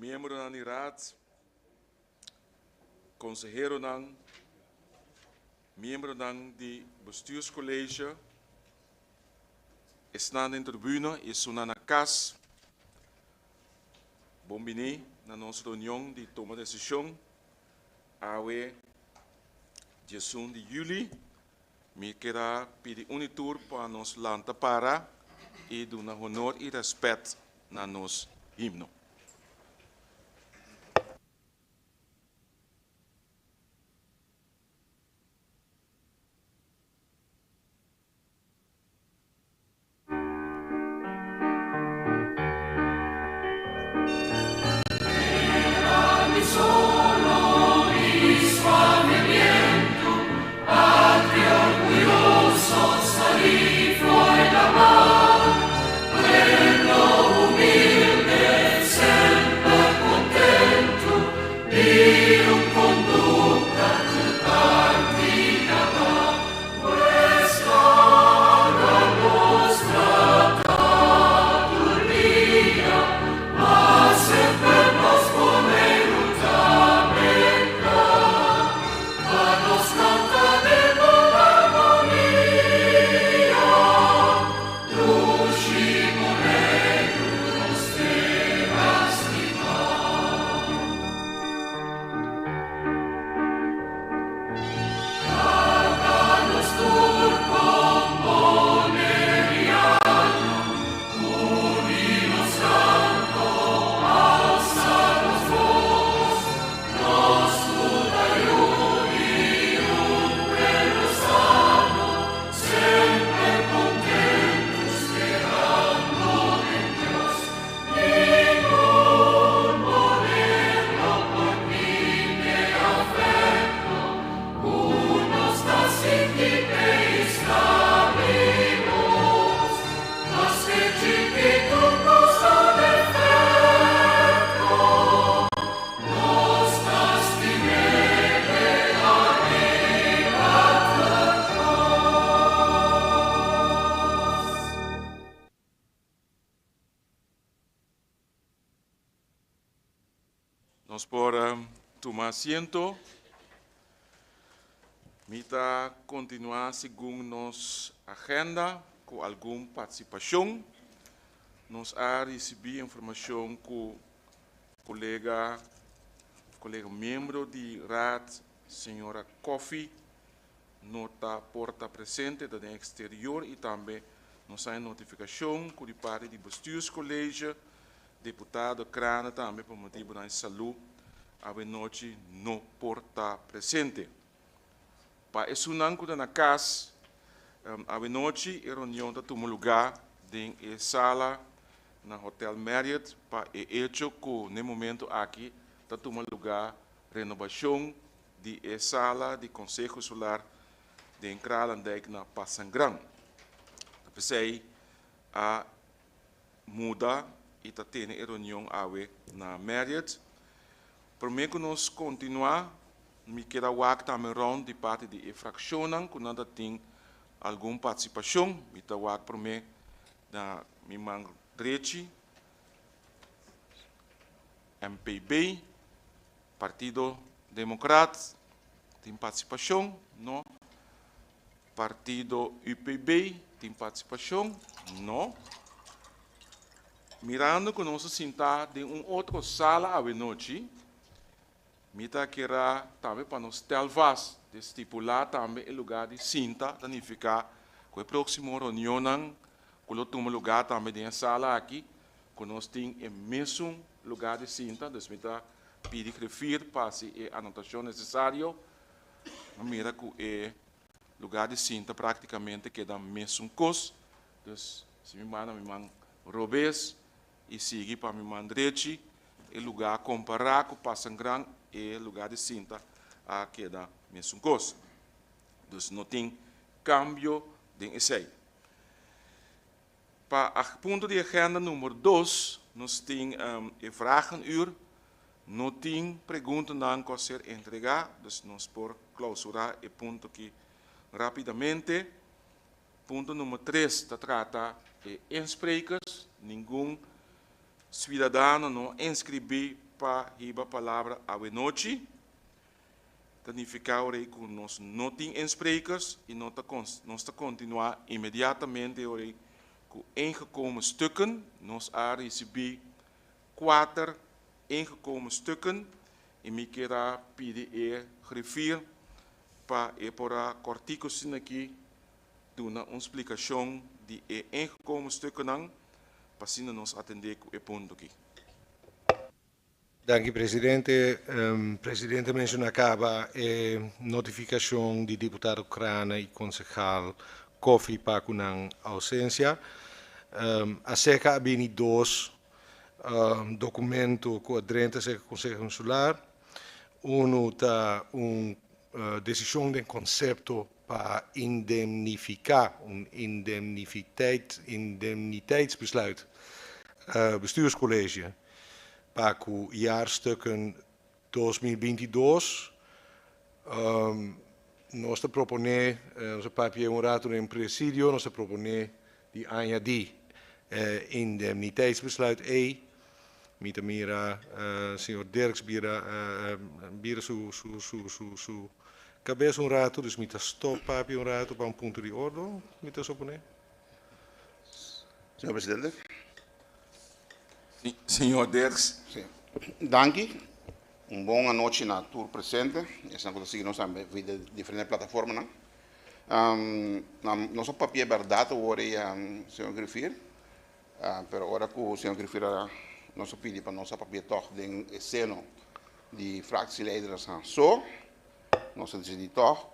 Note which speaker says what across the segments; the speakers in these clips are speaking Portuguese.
Speaker 1: membro da raad, consejero ng, membro ng di bestuurscollege, estão na tribuna e suna na casa, bombini na nossa reunião de toma de decisão, awe 18 de julho, me quero pedir tour para nos lanta para e dar honor e respeito na nosso himno. Nós por tomar assento, mita continuar segundo nossa agenda com alguma participação. Nós a receber informação com colega membro de RAD, senhora Kofi, nota porta presente do exterior e também nós a notificação com a parte de bestuurscollege, deputado Crana também por motivo da saúde, a noite não porta presente. Para isso não que na casa, a noite a reunião está tomando lugar em sala na Hotel Marriott para hecho que no momento aqui está tomando lugar renovação de sala de Conselho Solar de Kralandijk na Passangrang. Pensei a muda e está tendo reunião na Marriott. Por mim que nós continuar, me quero também round de parte de infração, que nós tem alguma participação, me está por mim da minha mãe direita, MPB, Partido Democrata, tem participação, não? Partido UPB, tem participação, não? Mirando que nós sentamos em outra sala à noite, mita queira também para nós telvas, de estipular também o lugar de cinta, danificar com a próxima reunião, que toma lugar também em sala aqui, que nós temos o mesmo lugar de cinta, então mita pedir que refira para se a anotação necessária, mira que o lugar de cinta praticamente queda mesmo cos, então se me manda Robes e sigue para me mandar o lugar comparar com Passangrang e lugar de cinta a queda mesmo coisa. Então, não tem cambio de essay. Para o ponto de agenda número 2, nós temos a vragenuur. Não tem pergunta não que ser entregar, então nós por clausurar o ponto aqui rapidamente. Ponto número 3, trata de insprekers. Nenhum cidadão não inscreve para a palavra a noite. Significa que nós não temos sprekers e nós continuar imediatamente com ingekomen stukken. Nós receber 4 ingekomen stukken e me quero pedir griffier para corticos aqui doen uma explicação de ingekomen stukken para assim nos atender com o ponto aqui.
Speaker 2: Dank u, presidente. Presidente, mencionou acaba a notificação de deputado Krane e concejal Kofi para a ausência. A seca há bem 2 documentos com aderentes ao Conselho Consular. Está decisão de conceito para indemnificar, indemniteitsbesluit, bestuurscollege. Para o jaarstukken 2022, nós proponemos, nosso papier rato em presidio, nós proponemos de añadir indemniteitsbesluit E, met mira, senhor Dirks, bira su cabeça rato, dus met stop papier rato para ponto de ordem, met isso opone.
Speaker 3: Senhor Presidente.
Speaker 1: Senhor Dirks.
Speaker 3: Sim. Danke. Boa noite a todos presentes. Estamos conseguindo ver diferentes plataformas. Nosso papel é verdade, o senhor Griffier. Mas agora que o senhor Griffier nosso pedido para nosso papel toch de seno de fractieleiders so, nós decidimos toch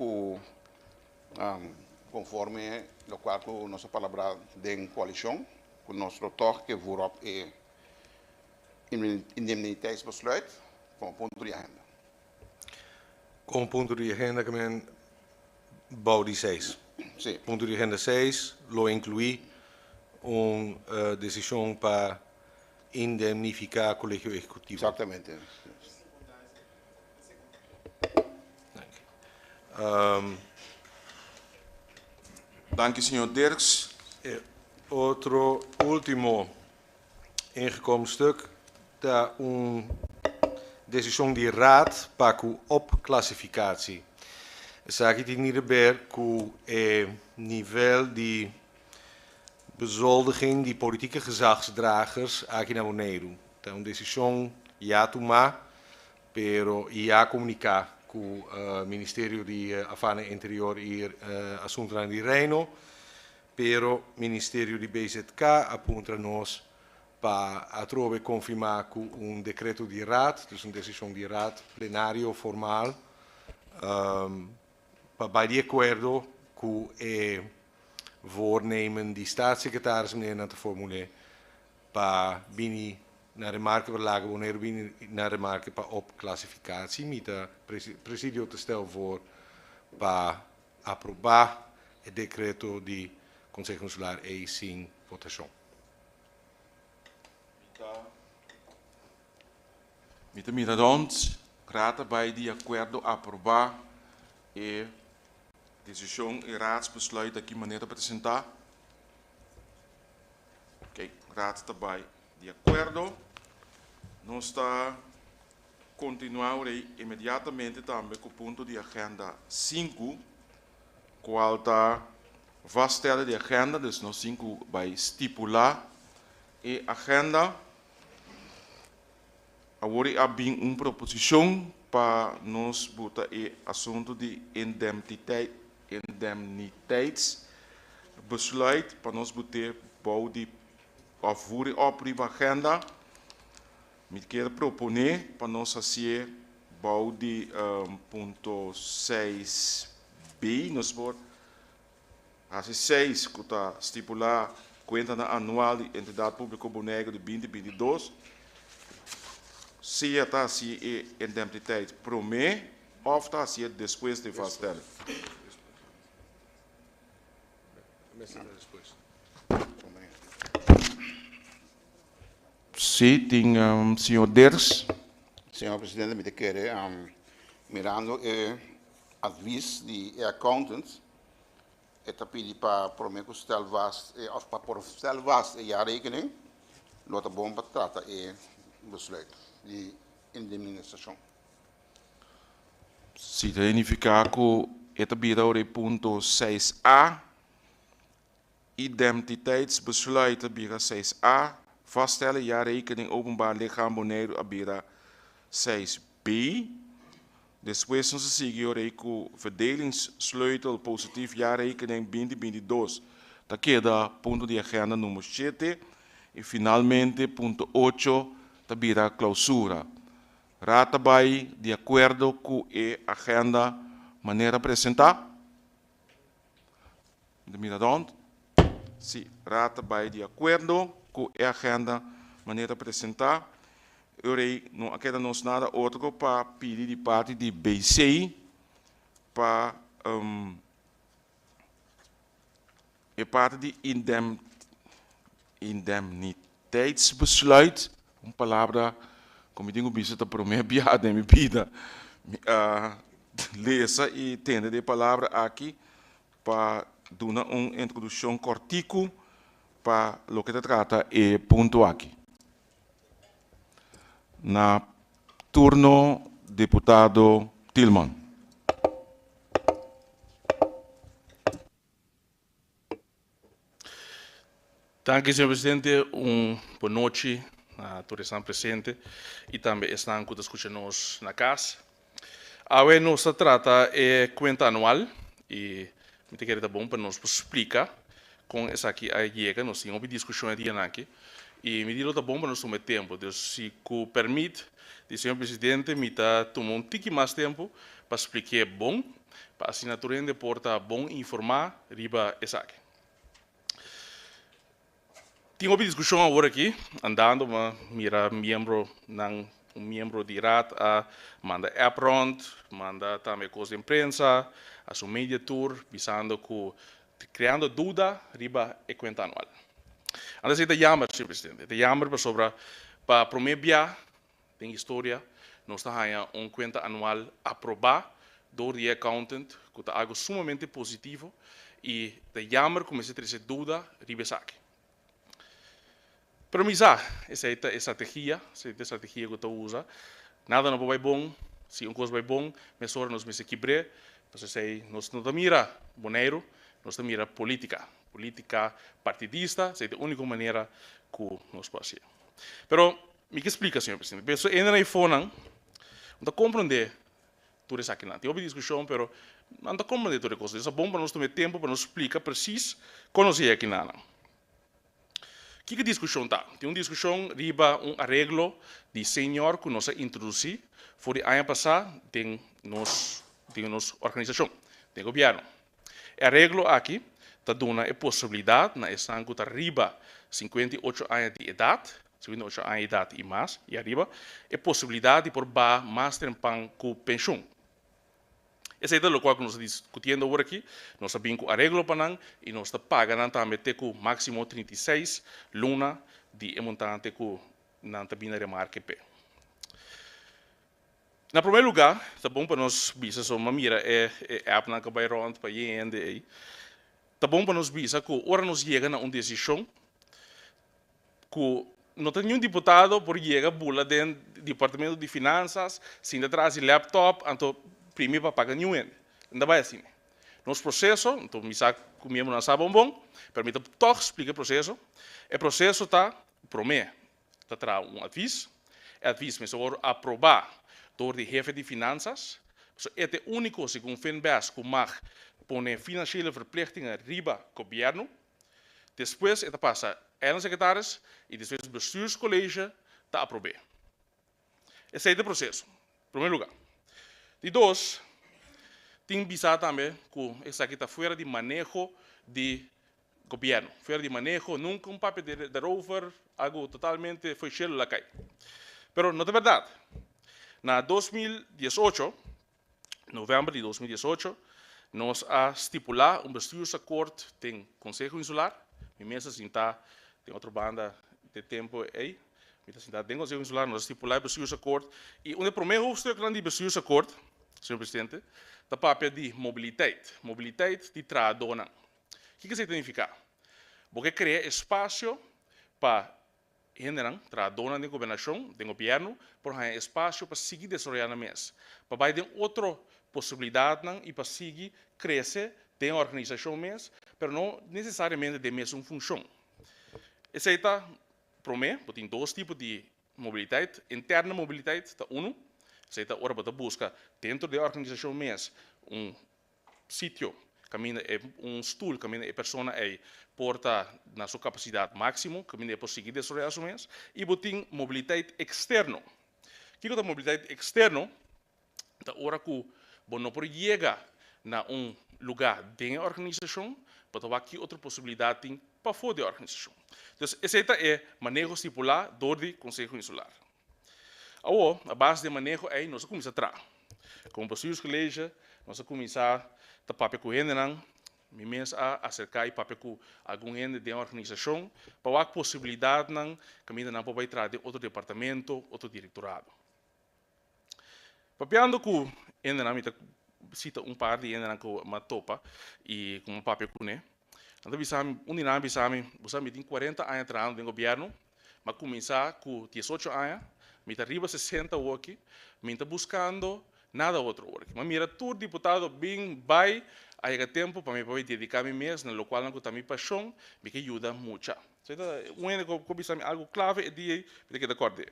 Speaker 3: conforme o qual com nossa palavra de coalição, com nosso toch que voorop é indemniteitsbesluit como ponto de agenda.
Speaker 2: Como ponto de agenda que men bouw die 6.
Speaker 3: Sim.
Speaker 2: Ponto de agenda 6 lo inclui decisão para indemnificar o colégio executivo.
Speaker 3: Exatamente.
Speaker 1: Dank senhor Dirks.
Speaker 2: Outro último ingekomen stuk, daar decisão de raad para a opclassificatie. Zaak die niet erbij que nível de bezoldiging die politieke gezagsdragers aqui na Bonaire. Então, decisão já tomar, pero já comunicar com o Ministério de Afana Interior e Assuntos de Reino, pero Ministério de BZK aponta nós para a trove confirmar com decreto de raad, dus een decisão de raad plenário formal, para de acordo com o voornemen die staatssecretaris meneer na te formuleren, para bini naar de markt verlagen, wanneer bini naar de markt para opclassificatie, met de presidio te stellen voor para aprovar het decreto de Conselho Consular e sem votação.
Speaker 1: Met de rond, grata bij die acordo aprovar e decisão e raadsbesluit aqui maneira apresentar. Ok, raad também de acordo. Nós está continuar imediatamente também com o ponto de agenda 5, qual está vaststellen de agenda, dus nós 5 vai estipular e agenda. Agora há bem uma proposição para nós botar o assunto de indemniteitsbesluit para nós botar bouw de afvoering op de agenda. Met quero proponer para nós fazer bouw de ponto 6b, nós vamos fazer 6 que está estipular conta anual de entidade pública Bonaire de 2022. Se está assim a indemniteit promê, ou está assim depois de vaststellen. Sim, tem senhor Dirks.
Speaker 3: Senhor Presidente, me quero mirando o advies de accountants, está pedindo para prometer stel vast, of para stel vast a jaarrekening, laat de bom betrata besluit. Die indemnização.
Speaker 1: Se significa que esta bira ore ponto 6a, identiteitsbesluit bira 6a, vaststellen jaarrekening openbaar lichaam Bonaire a bira 6b. Depois nos seguir com verdelingssleutel positief jaarrekening 2022. Da queda ponto de agenda número 7 e finalmente ponto 8 da bira clausura. Ratabai de acordo com a agenda maneira apresentar. De miradont. Sim, ratabai de acordo com a agenda maneira apresentar. Não queda nos nada outro para pedir de parte de BC para parte de indemniteitsbesluit, uma palavra como eu digo, bicho está para minha piada em minha vida, leça e entender a palavra aqui para dar uma introdução cortico para o que se trata e ponto aqui. Na turno, deputado Tillman.
Speaker 4: Danke, senhor presidente. Boa noite a todos que estão presentes e também estão escutando-nos na casa. Agora, nos trata de conta anual e me queria bom para nos explicar com essa aqui a chega, nós tínhamos uma discussão aqui e me deu bom para nós tomar tempo. Então, se o permite, o senhor presidente me tomar um pouquinho mais tempo para explicar bom, para a assinatura de porta bom informar riba essa aqui. Tinha uma discussão agora aqui, andando, mas mira um membro de RAT a manda upfront, manda também coisa de imprensa, a sua media tour, visando que criando dúvida riba a conta anual. Antes de chamar, senhor presidente, de chamar para prometer tem história, nós temos uma conta anual aprovada do accountant, que é algo sumamente positivo e de chamar comecei a ter dúvida riba aqui. Para mim, essa estratégia que eu uso, nada não vai bom, se uma coisa vai bom, mas agora nós me quebramos, nós não mira Bonaire, nós mira política partidista, essa é a única maneira que nós podemos fazer. Mas, me explica, senhor presidente, penso ainda no iPhone, não compreender tudo isso aqui, não. Tem uma discussão, mas não compreender toda a coisa. Isso é bom para nós tomar tempo para nos explicar preciso como nós aqui, não. Que discussão está? Tem uma discussão riba arreglo de senhor que nós introduzimos foi ano passado tem nossa organização, tem governo. O arreglo aqui está dando a possibilidade na estão que está riba 58 anos de idade, 58 anos de idade e mais, e arriba, a possibilidade de por mais tempo com pensão. Essa é o qual nós estamos discutindo agora aqui. Nós sabemos que o arreglo para nós e nós estamos pagando também com máximo 36 lunas de montante que não está bem remarque. Na primeiro lugar, está bom para nós ver se uma mira é app que vai rond para ir. Está bom para nós ver que agora nós chegamos a uma decisão que não tem nenhum deputado por chegar a bula dentro do Departamento de Finanças, sem atrás de laptop, então primeiro para pagar nenhum. Ainda vai assim. Nosso processo, então me sabe que o membro não sabe bom, permita toque explicar o processo. O processo está, promete, está um aviso, mas agora aprovar do jefe de finanças, é o único coisa que um FNBS que mag põe financiële verplichtingen riba governo. Depois, ele passa a secretários e depois o bestuurscollege está aprovado. Esse é o processo, em primeiro lugar. E dois, tem que pensar também que isso aqui está fora de manejo de governo, fora de manejo, nunca papel de rover, algo totalmente fechado lá cai. Mas não é verdade. Na 2018, novembro de 2018, nós estipulamos bestuursacord tem Conselho Insular, e mesmo assim tem outra banda de tempo aí, tem Conselho Insular, nós estipulamos bestuursacord, e o primeiro hoofdstuk de bestuursacord, senhor presidente, da papel de mobilidade de tradona. O que isso significa? Porque cria espaço para generam tra dona de governação, de governo, por um espaço para seguir desarrollando mês. Para vai ter outra possibilidade e para seguir crescer de organização mês, mas não necessariamente de mesma função. Essa está, para mim, tem dois tipos de mobilidade. Interna mobilidade, está essa está hora para buscar dentro da organização mês sítio, caminha stool, caminha a pessoa porta na sua capacidade máxima, caminha para seguir desarrollar as mês, e botem mobilidade externa. O que é a mobilidade externa? Da hora que você não pode chegar na lugar da organização, para ter aqui outra possibilidade para fora da organização. Então, essa é o manejo estipulado do Conselho Insular. Agora, a base de manejo é nós começamos a trabalhar. Como possível que leja, nós começamos a papel com ele, mesmo a acercar e papel com algum ente da organização, para a possibilidade de caminhar na para entrar de outro departamento, outro diretorado. Papiando com ele, cita par de ente que uma topa e com um papel com ele. Então, você tem 40 anos trabalhando no governo, mas começar com 18 anos, me está arriba 60 aqui, me está buscando nada outro aqui. Mas mira, todo deputado bem vai a tempo para me poder dedicar-me mesmo, no qual eu tenho paixão, me que ajuda muito. Algo clave é de que de acordo.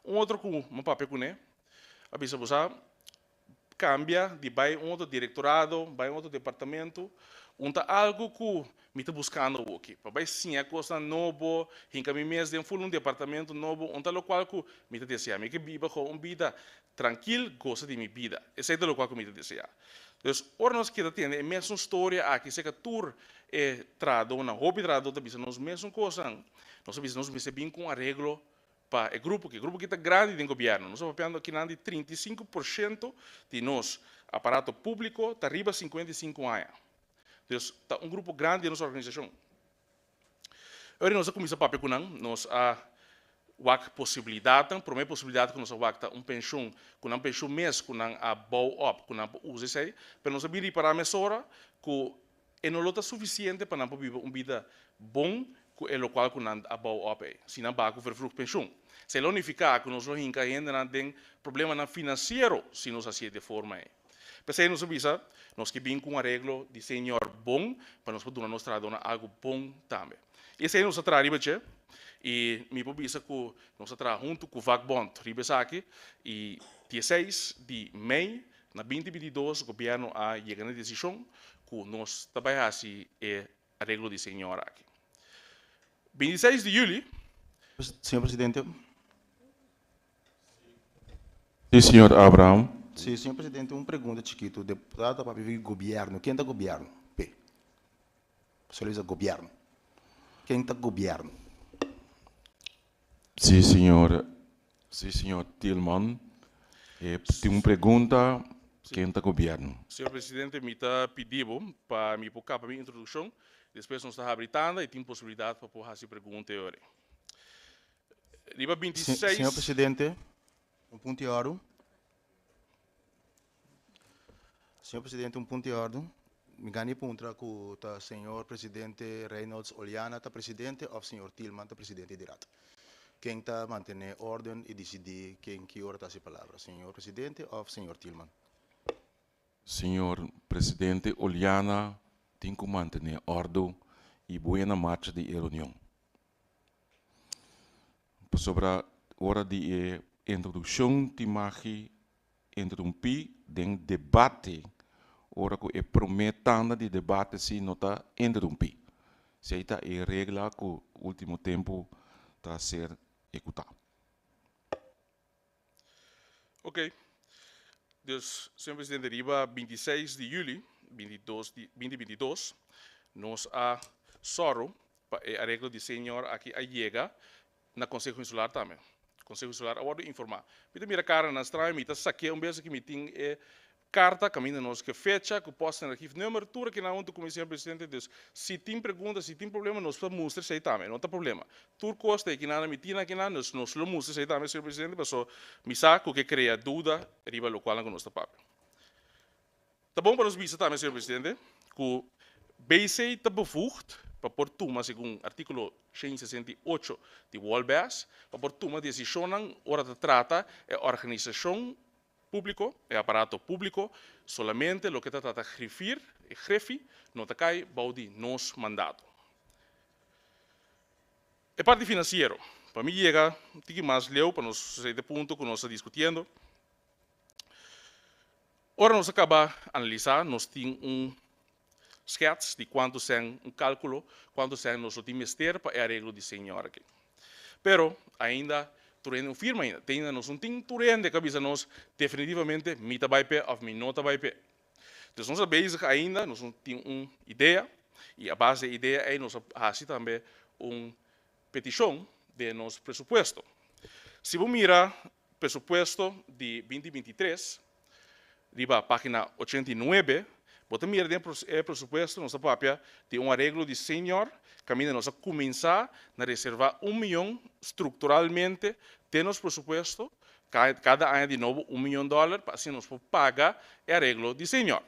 Speaker 4: Outro com um papel com ele, a bisa você cambia de vai outro diretorado, vai outro departamento, algo que me está buscando aqui. Para sim, a coisa nova, hinca me mesmo de um departamento novo, lo qual que me está desejando, me que viva com uma vida tranquila, gosta de minha vida. Esse é o qual que me está desejando. Então, ora nós que temos a mesma história aqui, se que tur é trado, na hobby trado, também nós mesma coisa, nós me bem com arreglo para o grupo que está grande no governo. Nós estamos falando que 35% de nós, aparato público, está arriba 55 anos. Então, está grupo grande de nossa organização. Agora, nós começamos a papel com nós a possibilidade, a primeira possibilidade que nós temos pensão, com pensão mês, com a bow-up, com a UZC, mas nós sabemos para a mesora que não é suficiente para viver uma vida bom, é o qual com a bow-up, se não vai com a pensão. Se não unificar, que nós ainda tem problema financeiro, se nós assim de forma. Mas aí nós sabemos, nós que bem com um arreglo de senhor bom, para nós poder nos trazer algo bom também. E esse aí nós trabalhamos, e me pubisa que nós trabalhamos junto com o Vagbond, aqui, e 16 de maio, na 2022, o governo a chegar na decisão que nós trabalhamos e arreglo de senhor aqui. 26 de julho.
Speaker 5: Senhor Presidente.
Speaker 1: Sim, senhor Abraham.
Speaker 5: Sim, senhor Presidente, uma pergunta chiquito. Deputado para viver governo. Quem está governo? P. Você diz governo. Quem está governo?
Speaker 1: Sim, senhor Tillman. Tem uma pergunta. Quem está governo?
Speaker 4: Senhor Presidente, me está pedindo para me colocar para a minha introdução. Depois nós estamos abrindo e tem possibilidade para fazer pergunta agora. Riba 26.
Speaker 5: Senhor Presidente, ponto de ordem. Senhor Presidente, ponto de ordem. Me ganhei ponto com o senhor Presidente Reynolds Oliana, está presidente, ou senhor Tillman, está presidente direto. Quem está mantendo ordem e decidir quem que hora está a palavra, senhor Presidente ou senhor Tillman?
Speaker 1: Senhor Presidente Oliana, tem que manter ordem e boa marcha da reunião. Sobre a hora de introdução, te interromper o debate. Ora que é prometendo de debate se não está interromper. Se aí está a regra que o último tempo está a ser executado.
Speaker 4: Ok. Dus, senhor Presidente, riba 26 de julho de 2022, nós a soro a regra de senhor aqui a chega na Conselho Insular também. Conselho Insular agora informar. Pita mira cara na estrada, mita saque vez que meeting carta caminho nós que fecha, que posta no arquivo número tudo que na onde como senhor Presidente diz, se tem pergunta, se tem problema, nós podemos mostrar isso aí também, não tem problema. Tudo costa que na mitina que na nós lo mostra isso aí também, senhor Presidente, mas só me saco que cria dúvida, riba local na nossa papel. Tá bom para nós ver também, senhor Presidente, que BC está bevoegd para por tuma, segundo artículo 168 de WOLBAS, para por tuma decisão hora de trata é organização público, é aparato público, solamente lo que trata de referir, não te cai, baudi nos mandato. E parte financeiro, para mim chega, tem mais leu para nós sair de ponto que nós estamos discutindo. Ora nós acaba analisar, nós temos sketch de quanto são cálculo, quanto são nosso trimestre para arreglo de senhor aqui. Pero ainda turendo firma ainda, ainda nós não tem turendo de cabeça nós definitivamente mita vai pé ou mi nota vai pé. Então nós basic ainda, nós temos uma ideia e a base da ideia é nós fazemos também uma petição de nosso presupuesto. Se você mira presupuesto de 2023, riba página 89, você mira dentro do presupuesto, nossa papia, de arreglo de senior, caminho nós a começar a reservar $1 milhão estruturalmente de nosso presupuesto, cada ano de novo $1 milhão, para assim nós pagar o arreglo de senior.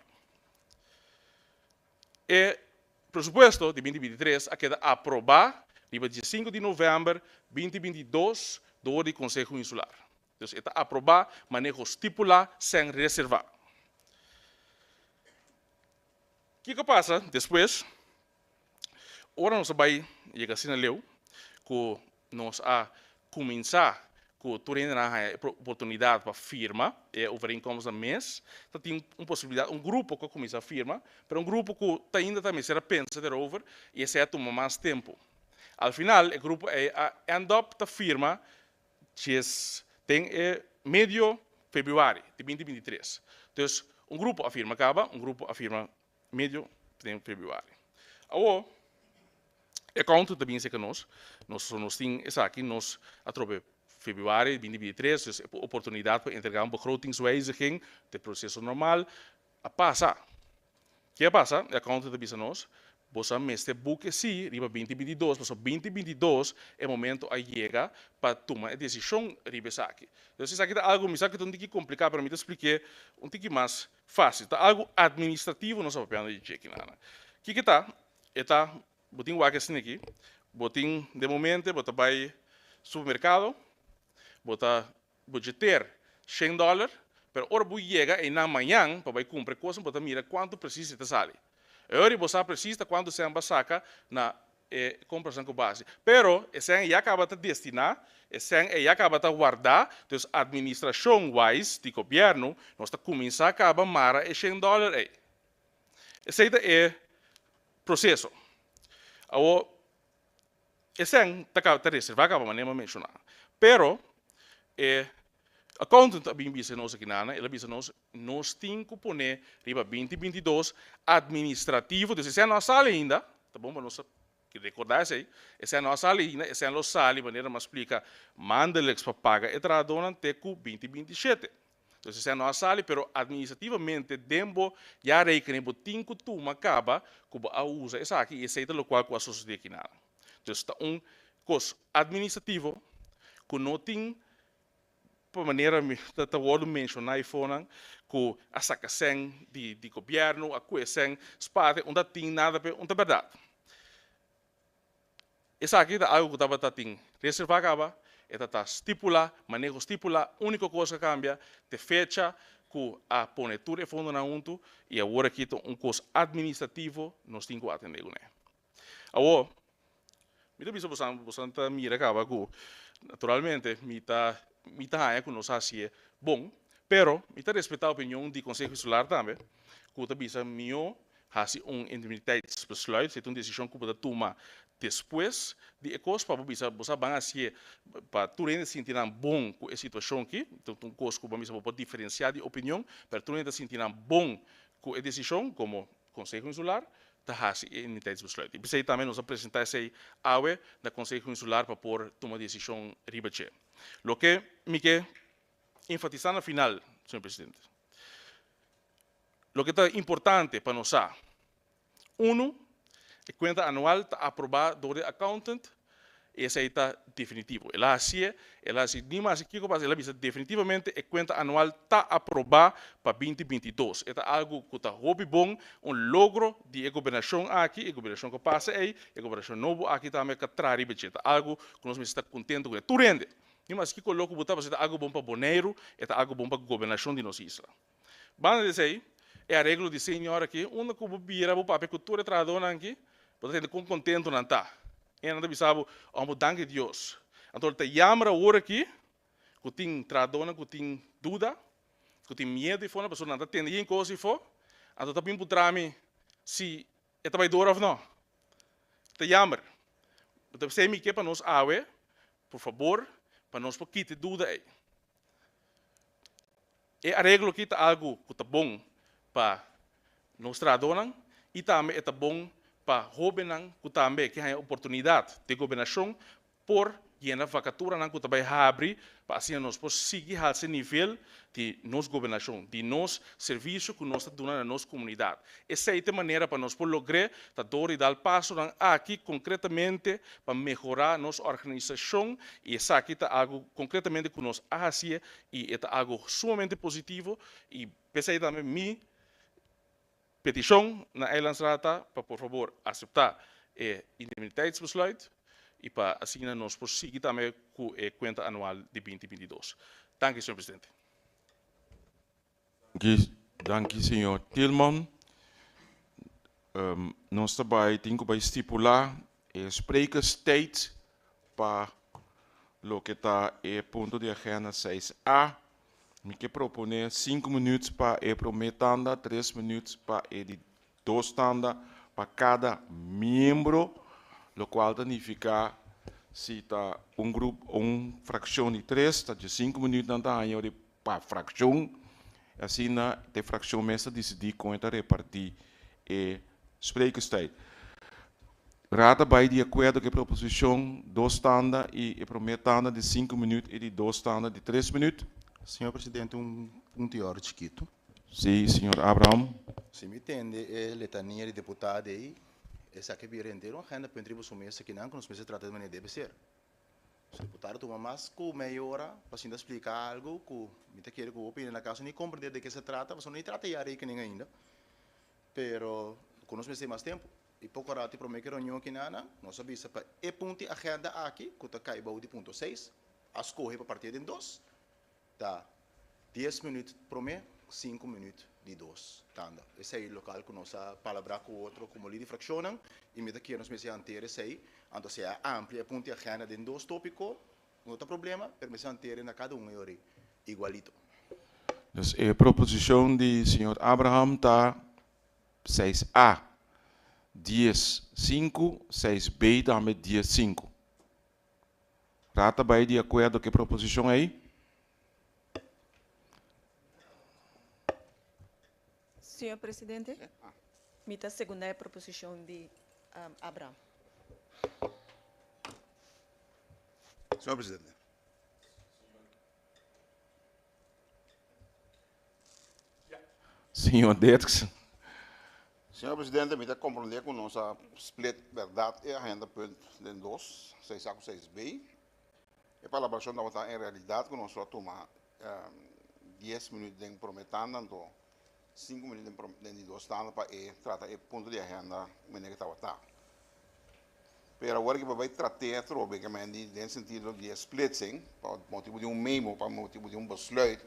Speaker 4: O presupuesto de 2023 a queda aprovar riba 5 de novembro de 2022 do Conselho Insular. Então, está aprovar manejo estipular sem reservar. O que passa depois? Ora nós vai chegar assim a leu, que nós a começar com a oportunidade para firma, é overeenkomst a mês, tem uma possibilidade, grupo que começa a firma, mas grupo que ainda também será pensa erover e esse toma mais tempo. Al final, o grupo end up da firma, tem meio fevereiro de 2023. Então, grupo afirma acaba, grupo afirma meio de fevereiro. Agora, o conto também sei que nós temos essa aqui, nós atrove fevereiro de 2023, dus oportunidade para entregar begrotingswijziging, de processo normal, a passar. O que passa? O conto também nós, você mestre buque sim, riba 2022, mas 2022 é o momento a chegar para tomar a decisão riba aqui. Então, isso aqui é algo que é um pouco complicado para mim te explicar, um pouco mais fácil. É algo administrativo, não sabe onde de check nada. O que está? Está, botem o assim aqui, botem de momento, botar vai supermercado, botar budgeter $100, pero ora bu chega e na manhã para vai comprar coisa, botar mira quanto precisa te sale. Agora você precisa quando você saca na compra com base. Pero esse já acaba de destinar, esse já acaba de guardar, então a administração wise de governo, nós está começando a acabar mara e $100 aí. Esse é o processo. Agora, esse está reservado, acaba maneira mencionar. Pero a conta também diz nós aqui nada, ela diz nós temos que pôr riba 2022 administrativo, então esse é a nossa sala ainda, tá bom, para nós recordar isso aí, esse é a nossa sala ainda, esse é a nossa sala, de maneira mais explica, manda-lhes para pagar e tradona até com 2027. Então esse é a nossa sala, pero administrativamente, dembo já requeremos que turma acaba, como a usa essa aqui, e esse é o qual a sociedade aqui nada. Então está custo administrativo, que não tem por maneira que eu mencionar aí fora, que a sacação de governo, a coesão, parte onde tem nada para onde verdade. Essa aqui é algo que estava tendo reservado acaba, está estipula, manejo estipula, única coisa que cambia, de fecha que a ponetura é fundo na junto e agora aqui tem custo administrativo, nós temos que atender, né? Agora, me dá você mira acaba que naturalmente me tá que nós assim é bom, pero me tá respeitar a opinião do Conselho Insular também, que tá bisa meu assim indemniteitsbesluit, é uma decisão que pode tomar depois de ecos para bisa você vai assim para tu ainda sentir bom com a situação aqui, então um coisa que bisa pode diferenciar de opinião, para tu ainda sentir bom com a decisão como Conselho Insular da hasi indemniteitsbesluit. E você também nos apresentar esse awe da Conselho Insular para por tomar decisão ribache. Lo que me quer enfatizar no final, senhor presidente, lo que está importante para nós, a conta anual está aprovada do accountant esse aí está definitivo. Ela assim, nem mais que passa, ela diz definitivamente a conta anual está aprovada para 2022. É algo que está hobby bom, logro de governação aqui, a governação que passa aí, a governação novo aqui também que traz budget. Algo que nós estamos contentos com. Tu rende. Nem mais que coloco botar para algo bom para Bonaire, é algo bom para a governação de nossa isla. Banda dizer aí, é arreglo de senhora aqui, onde que vira o papel cultura tradona aqui, para ter com contento não tá. E não sabe, amo danke Deus. Então te yamra hora aqui, que tem tradona, que tem dúvida, que tem medo de fora, a pessoa não está tendo em coisa for, então tá bem para mim se é também dor ou não. Te yamra. Então você me quer para nós awe, por favor, para nós por quitar dúvida aí. É arreglo que está algo que está bom para nós tradona e também é bom para jovens que também têm a oportunidade de governação por a vacatura que também abre para assim nós possamos seguir a esse nível de nossa governação, de nosso serviço que nós estamos dando na nossa comunidade. Essa é a maneira para nós lograr dar e dar passo aqui concretamente para melhorar nossa organização e essa aqui é algo concretamente que nós fazemos e é algo sumamente positivo e pensa aí também minha petição na Eilandsrata para, por favor, aceitar o indemniteitsbesluit e para assim nós prosseguir também com a conta anual de 2022. Danke, senhor presidente.
Speaker 1: Dank u, senhor Tillman. Nós também temos que estipular a sprekerstijd para o que está em ponto de agenda 6A. Me que proponer 5 minutos para a primeira tanda, 3 minutos para a duas tanda para cada membro, o qual significa se está grupo, fração de 3, está de 5 minutos para a fração, assim a fração mesmo decidir como repartir a sprekerstijd. Rata vai de acordo com a proposição 2 tanda e a primeira tanda de 5 minutos e de 2 tanda de 3 minutos.
Speaker 5: Senhor presidente, ponto chiquito.
Speaker 1: Sim, senhor Abraham.
Speaker 5: Se me entende, a letania de deputado aí, essa que vira inteiro, a agenda para a mesa que não, que nós precisamos tratar de maneira deve ser. Se o deputado toma mais que meia hora para assim explicar algo, que me quer que eu opine na casa, nem compreender de que se trata, mas não trata já rekening ainda. Pero, com nós precisamos mais tempo. E pouco rato para mim que reunião aqui na, nós sabemos para e ponto agenda aqui, que está caindo de ponto 6, as corre para partir de 2. Tá 10 minutos para mim, 5 minutos de 2 tanda. Esse é o local que nós palavra com o outro, como líder fraccionam, e me daqui nós precisamos manter esse aí, então se é amplia ponto a agenda de 2 tópicos, não tem problema, permissão manter na cada igualito.
Speaker 1: Dus a proposição de senhor Abraham está 6A, 10.5, 6B também 10.5. Rata vai de acordo com a proposição aí?
Speaker 6: Senhor presidente, mita segunda é a proposição de Abraham.
Speaker 3: Senhor presidente.
Speaker 1: Senhor Dirksen.
Speaker 3: Senhor presidente, me dá compreender com nossa split verdade e agenda de 2, 6A com 6B. E para a elaboração da votação em realidade, que nós vamos tomar 10 minutos de prometendo, então 5 minutos de 2 stands para tratar o ponto de agenda que está votando. Pero agora que vai tratar basicamente no sentido de splitsing, para motivo de memo, para motivo de besluit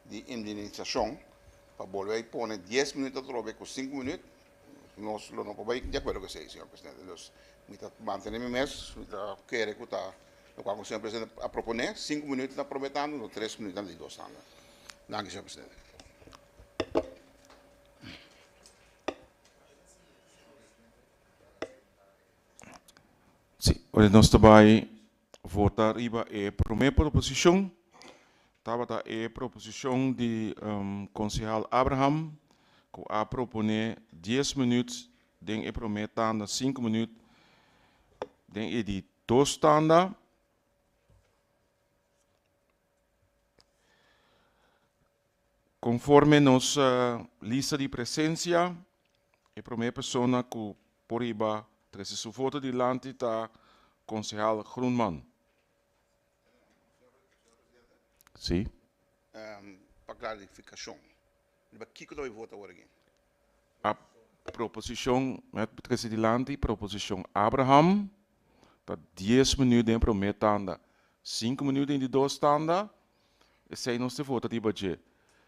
Speaker 3: de indenização, para volver a pôr 10 minutos com 5 minutos, nós não podemos de acordo com isso, senhor presidente. Então, manter o mês, quero que o qual o senhor presidente a proponer 5 minutos na prometendo, 3 minutos de 2 stands. Danke, senhor presidente.
Speaker 1: Sim, nós também votar riba a primeira proposição. Estava a proposição de concejal Abraham, que a proponer 10 minutos, den a primeira tanda 5 minutos, den a de 2 tanda. Conforme nossa lista de presença, a primeira pessoa que por riba traz sua foto delante está Concejal Groenman. Sim.
Speaker 3: Para clarificação. Para que eu vou votar agora?
Speaker 1: A proposição, met presidente, proposição Abraham, tá 10 minutos em primeira tanda, 5 minutos em de duas tanda, e sei não se vota de budget.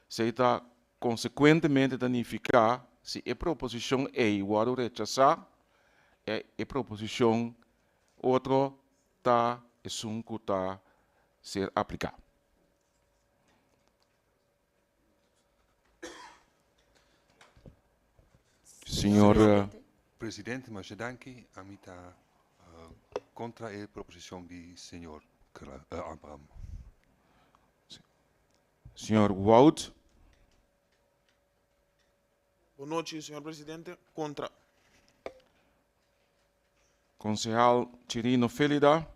Speaker 1: Sei tá consequentemente danificar se a proposição é igual a rechazar, é a proposição outra tá é sunco tá ser aplicado. Senhor
Speaker 7: Presidente, mas danke a mim está contra a proposição do senhor Abraham.
Speaker 1: Senhor Wout,
Speaker 8: Boa noite, senhor presidente. Contra.
Speaker 1: Concejal Chirino Felida,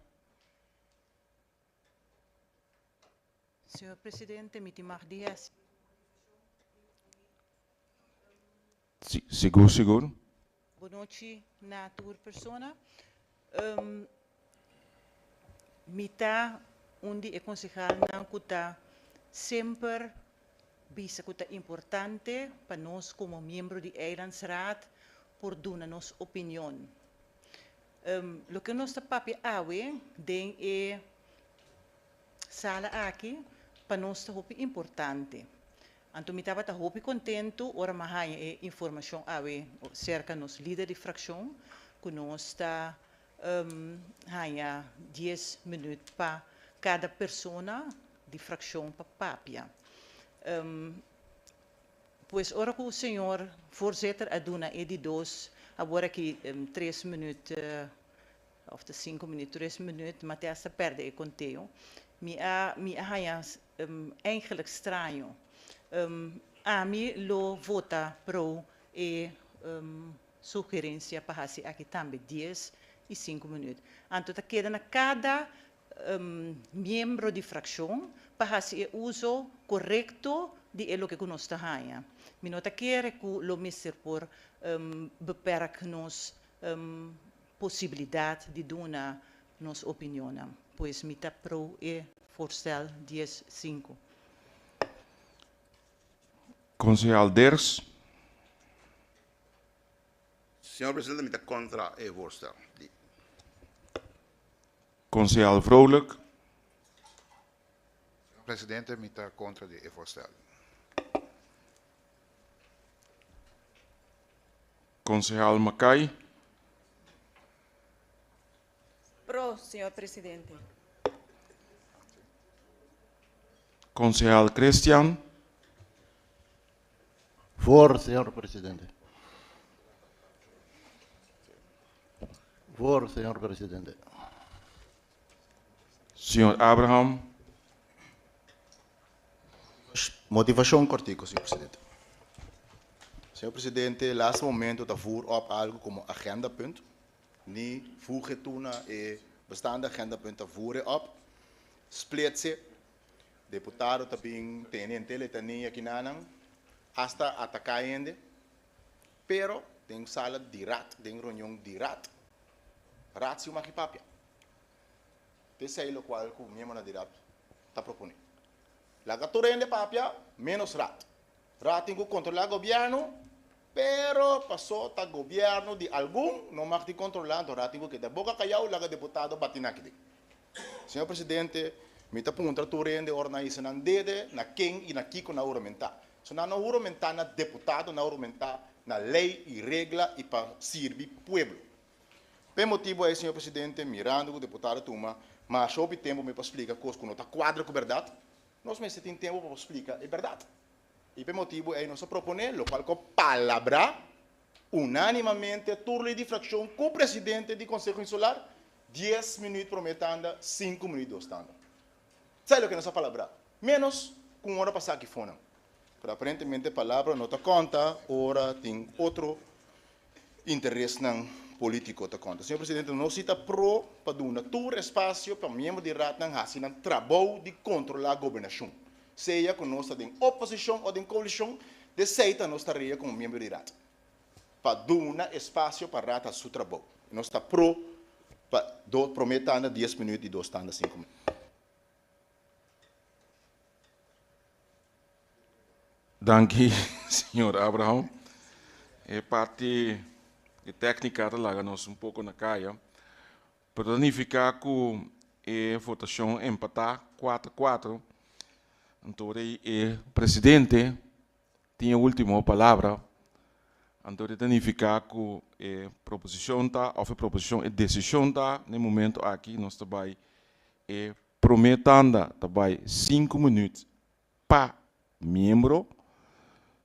Speaker 9: Senhor presidente, Mitimar Dias.
Speaker 1: seguro.
Speaker 9: Boa noite, na tua persona. Mita, onde é concejal, não está sempre bisa que é importante para nós como membro de Eilandsraad por dar nossa opinião. Lo que nós papi awe den é sala aqui para nós é importante. Então, me estava muito contente, ora mais informação awe cerca nos líder de fração, que nós está 10 minutos para cada pessoa de fração para papia. Pois, ora que o senhor voorzitter aduna é de dois, agora que 3 minutos, of 5 minutos, 3 minutos, mas até perde o conteúdo. Me eigenlijk estranho. A mim lo vota pro e sugerência para fazer aqui também 10 e 5 minutos. Então, queda na cada membro de fração para fazer o uso correto de lo que nós está fazendo. Me nota que o mister por beperk nos possibilidade de dar nossa opinião. Pois me está pro e voorstel 10-5.
Speaker 1: Concejal Ders,
Speaker 3: Senhor presidente, me está contra o voorstel.
Speaker 1: Concejal Vrolijk,
Speaker 10: Presidente, me está contra de voorstel.
Speaker 1: Concejal Mackay,
Speaker 6: Pro, senhor presidente.
Speaker 1: Concejal Christian,
Speaker 11: Voor, senhor presidente. Voor, senhor presidente.
Speaker 1: Senhor Abraham,
Speaker 5: Motivação cortico, senhor presidente. Senhor presidente, laatste momento está voer op algo como agendapunt. Niet voegen toen e bestaande agendapunten voeren op. Splitse. Deputado também tem teletania aqui nanang. Hasta atacaiende. Pero tem sala de rat, tem reunião de rat. Rat se uma papia. Desse aí o qual o membro de rat está propondo. La gatorende papia menos rat. Rat tem que controlar o governo. Pero passou tá governo de algum não mag te controlar, então ratingo que da boca caiu laga deputado batinakide. Senhor presidente, me tá punta turende organiza nan dede na quem e na kiko na uramentar. So na uramentar na deputado na uramentar na lei e regra e para servir pueblo. Por motivo é, senhor presidente, mirando o deputado Tuma, mas sob tempo me para explicar coisas que não tá quadra com verdade. Nós me tem tempo para explicar a verdade. E por motivo é nosso proponer, lo qual com palavra, unanimamente, turno de fração com o presidente do Conselho Insular, 10 minutos prometendo, 5 minutos estando. Sabe o que é nossa palavra? Menos com hora passar aqui fora. Pero aparentemente a palavra não está conta, ora tem outro interesse não político está conta. Senhor presidente, não cita pro para dar todo espaço para membro de RAT não fazer um trabalho de controlar a governação. Seja que nós estamos em oposição ou em coalição, de seita nós estaríamos como membro de RAT. Para dar espaço para RAT a seu trabalho. Nós estamos pro Prometendo 10 minutos e 2 standas 5 minutos.
Speaker 1: Danke, senhor Abraham. É parte técnica lá nós pouco na caia. Para significar que a votação empatar 4-4. Então, o presidente tinha a última palavra. Então, significa que a proposição tá, ou a proposição, a decisão tá, no momento aqui, nós também prometendo também 5 minutos para membro.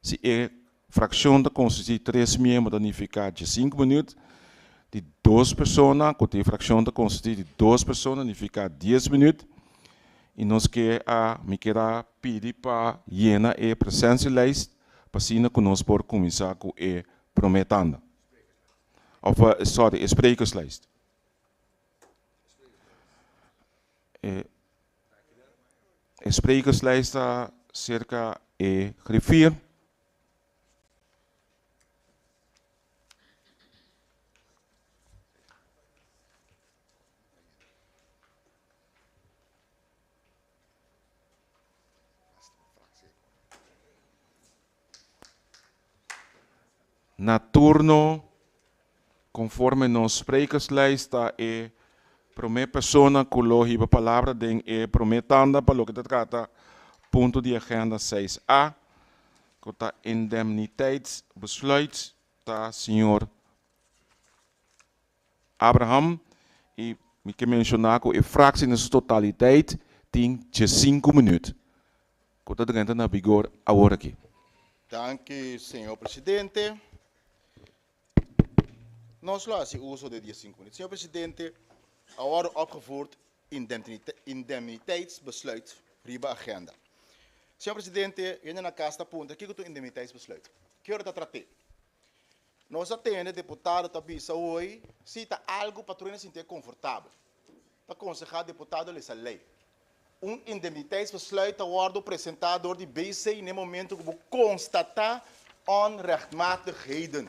Speaker 1: Se a fração da constitui 3 membros, significa de 5 minutos. De 2 pessoas, quando a fração da constitui de 2 pessoas, significa 10 minutos. E nós queremos pedir para llenar a presença lista, para assim que nós podemos começar com a prometendo. Sorry, a sprekerslijst. A sprekerslijst está cerca de griffier. Na turno, conforme nos sprekerslijst, é primeira pessoa que coloca a palavra é prometendo para o que trata ponto de agenda 6A, que está indemniteitsbesluit, está senhor Abraham, e me quer mencionar que a fractie na sua totalidade tem de 5 minutos. Que está dentro na vigor agora aqui.
Speaker 5: Danke, senhor presidente. Nós lá se uso de 15 minutos. Senhor presidente, agora opgevoerd indemniteitsbesluit riba agenda. Senhor presidente, eu na casa ponta, o que é o indemniteitsbesluit? Que hora está tratando? Nós atendemos deputado Tabisa hoje, se está algo para se sentir confortável. Para aconselhar deputado essa lei. Indemniteitsbesluit wordt apresentado door de BC no momento que we constatar onrechtmatigheden.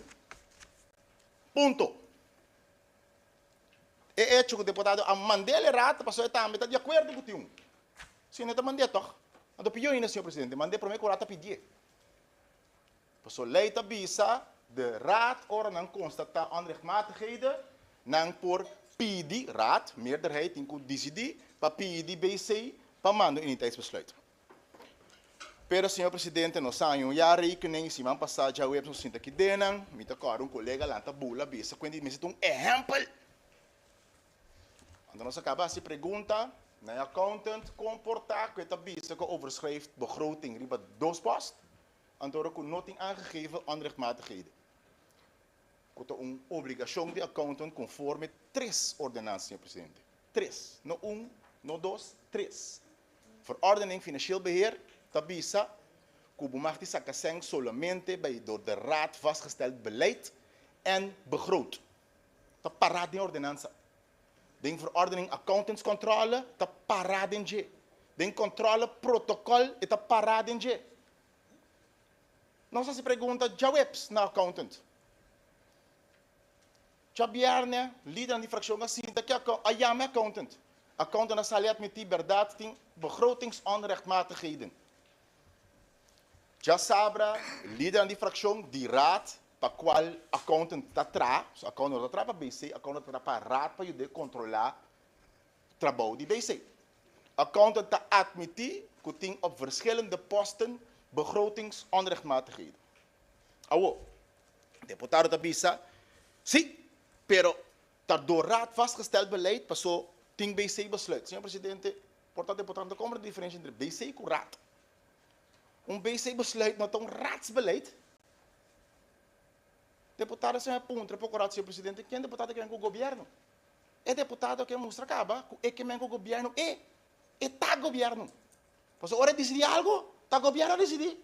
Speaker 5: Ponto. É hecho que o deputado a mandele rata para só também está de acordo com o tio. Se não está mandando toch? Então pediu ainda, senhor presidente, mandei para mim que o rata pedir. Para só lei tabisa de raad ora não constatar onrechtmatigheden, não por pedir raad, meerderheid tem que decidir para pedir BC para mandar um indemniteitsbesluit. Pero, senhor presidente, nós sabemos já rekening, se vamos passar já o web, nós sinta que denam, me tocar colega lá na bula, bisa, quando me sinto exemplo. Quando nós acabamos de pergunta, na accountant comportar que esta bisa que overschrijft begroting riba 2 post, antwoord que noting aangegeven onrechtmatigheden. Dat is een obligatie de accountant conforme 3 ordenanças, senhor presidente. 3, no 1, no 2, 3. Verordening financieel beheer. Tabisa, que mag die zaken solamente bij door de raad vastgesteld beleid en begroot. Dat paraat in ordonnantie. De verordening accountantscontrole, dat paraat in je. De controle protocol, dat paraat in je. Nós se pergunta, já webs na accountant. Já biarne, líder aan die fractie assim, dat que a jame accountant. Accountant is aliat met die verdade tem begrotingsonrechtmatigheden. Já sabra, líder aan die fractie, die raad, para qual accountant está atrás, accountant está atrás para BC, accountant está para raad para poder controlar o trabalho de BC. Accountant está admitir que tem op verschillende posten begrotingsonrechtmatigheden. Awo, deputado da BISA, sim, pero está door raad vastgesteld beleid, passou tem BC besluit. Senhor presidente, portanto, deputado, como é a diferença entre BC e raad? BC besluit not raadsbeleid. Deputado se aponta para senhor presidente, quem deputado que vem com o governo? É deputado que mostra acaba, é que vem com o governo, é tá governo. Mas hora de decidir algo, tá governo a decidir.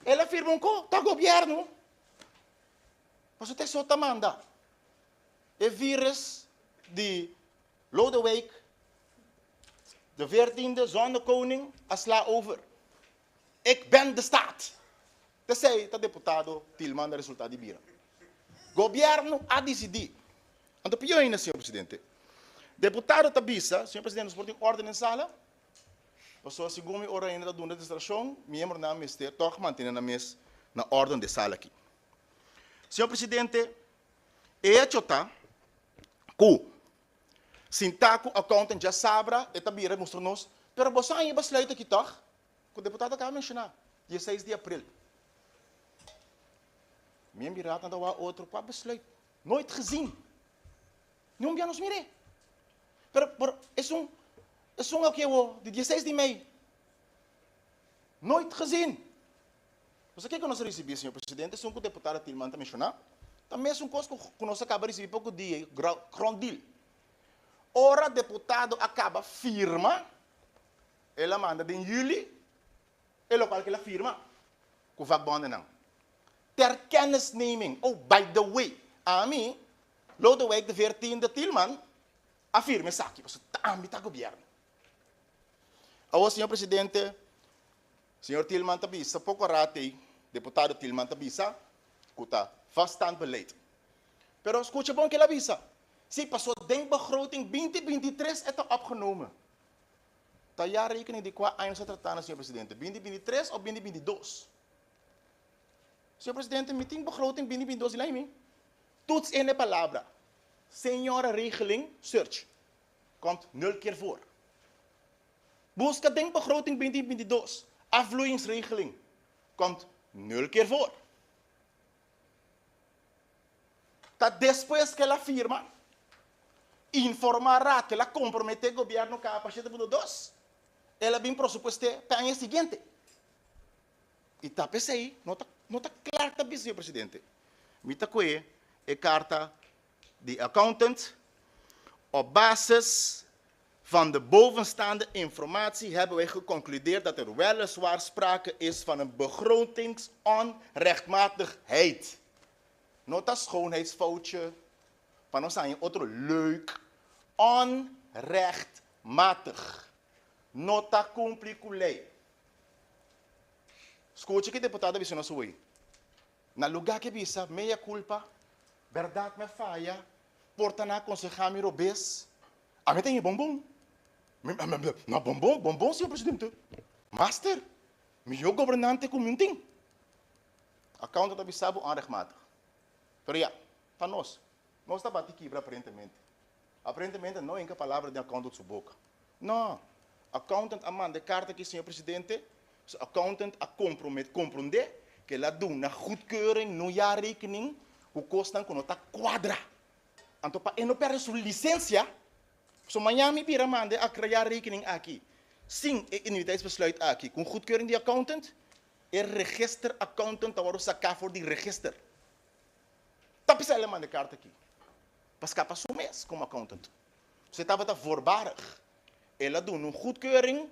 Speaker 5: Ele afirma um co, tá governo. Mas o texto tá manda. É vírus de Lodewijk, de 14e zonnekoning, als sla over. Ik ben de staat. Dat zei de deputado Tilman de resultaat die bieren. Governo a decidir. Ando pior senhor presidente. Deputado Tabisa, senhor presidente, nos portem ordem em sala. Passou a segunda hora ainda da demonstração, membro da ministério, toch mantendo na mesa, na ordem de sala aqui. Senhor presidente, chota, que, sintaco, accountant já sabra, e tabira mostrou-nos, pero você ainda besluit aqui, toch? Que o deputado acaba de mencionar, 16 de abril. Membro de raad não há outro, qual besluit? Nooit gezien. Não nos mire. Pero é um aqui, de 16 de maio. Nooit gezien. Você quer que nós recebemos, senhor presidente? É um que o deputado Tilman está mencionando. Também é um coisa que nós acabamos de receber pouco dia, grandil. Ora, deputado acaba firma, ela manda em julho, e local que ela firma, com o vakbonden não. Ter kennisneming. Oh, by the way, a mim, de week de 14 de Tilman, afirma isso aqui, você está ambita governo. Ao senhor presidente, senhor Tilman Tabisa, pouco rate, deputado Tilman Tabisa, que está bastante beleid. Pero escuta bom que ela avisa. Se passou de begroting 2023 é opgenomen. Tá já rekening de qua anos a tratar, senhor presidente, 2023 ou 2022? Senhor presidente, meeting begroting 2022 lá em mim. Toets in de palavra. Senhora regeling, search. Komt 0 keer voor. Busca denkbegroting 2022. Afvloeingsregeling. Komt 0 keer voor. Dat después que ela firma, informará que ela compromete o governo com a partir do 2. Ela vem presupuesto para o ano seguinte. E tá pensei, não está claro também, senhor presidente. Mita coe é carta de accountant. Op basis van de bovenstaande informatie hebben wij geconcludeerd dat er weliswaar sprake is van een begrotingsonrechtmatigheid. Nota schoonheidsfoutje, van ons aan je otro leuk, onrechtmatig. Nota compliculei. Escute que deputado disse nosso aí. Na lugar que bisa, meia culpa, verdade me falha, porta na aconselhar-me robês. A mim tem bombom. Na bombom, senhor presidente. Master, meu governante community. A conta da bisabo onrechtmatig. Pero ja, para nós está batendo quebra aparentemente. Aparentemente não é em que a palavra de accountant sua boca. Não, accountant a manda carta aqui, senhor presidente, accountant a compreender que ela dá na goedkeuring, no jaar rekening, o custa quando está quadra. Então, para não perder sua licença, so Miami pira manda a criar rekening aqui. Sim, é universiteitsbesluit aqui. Com goedkeuring de accountant, é register accountant, agora sacar voor die register. Tá pensando ela manda carta aqui. Para escapar sua mês como accountant. Você estava voorbarig. Ela dá uma goedkeuring,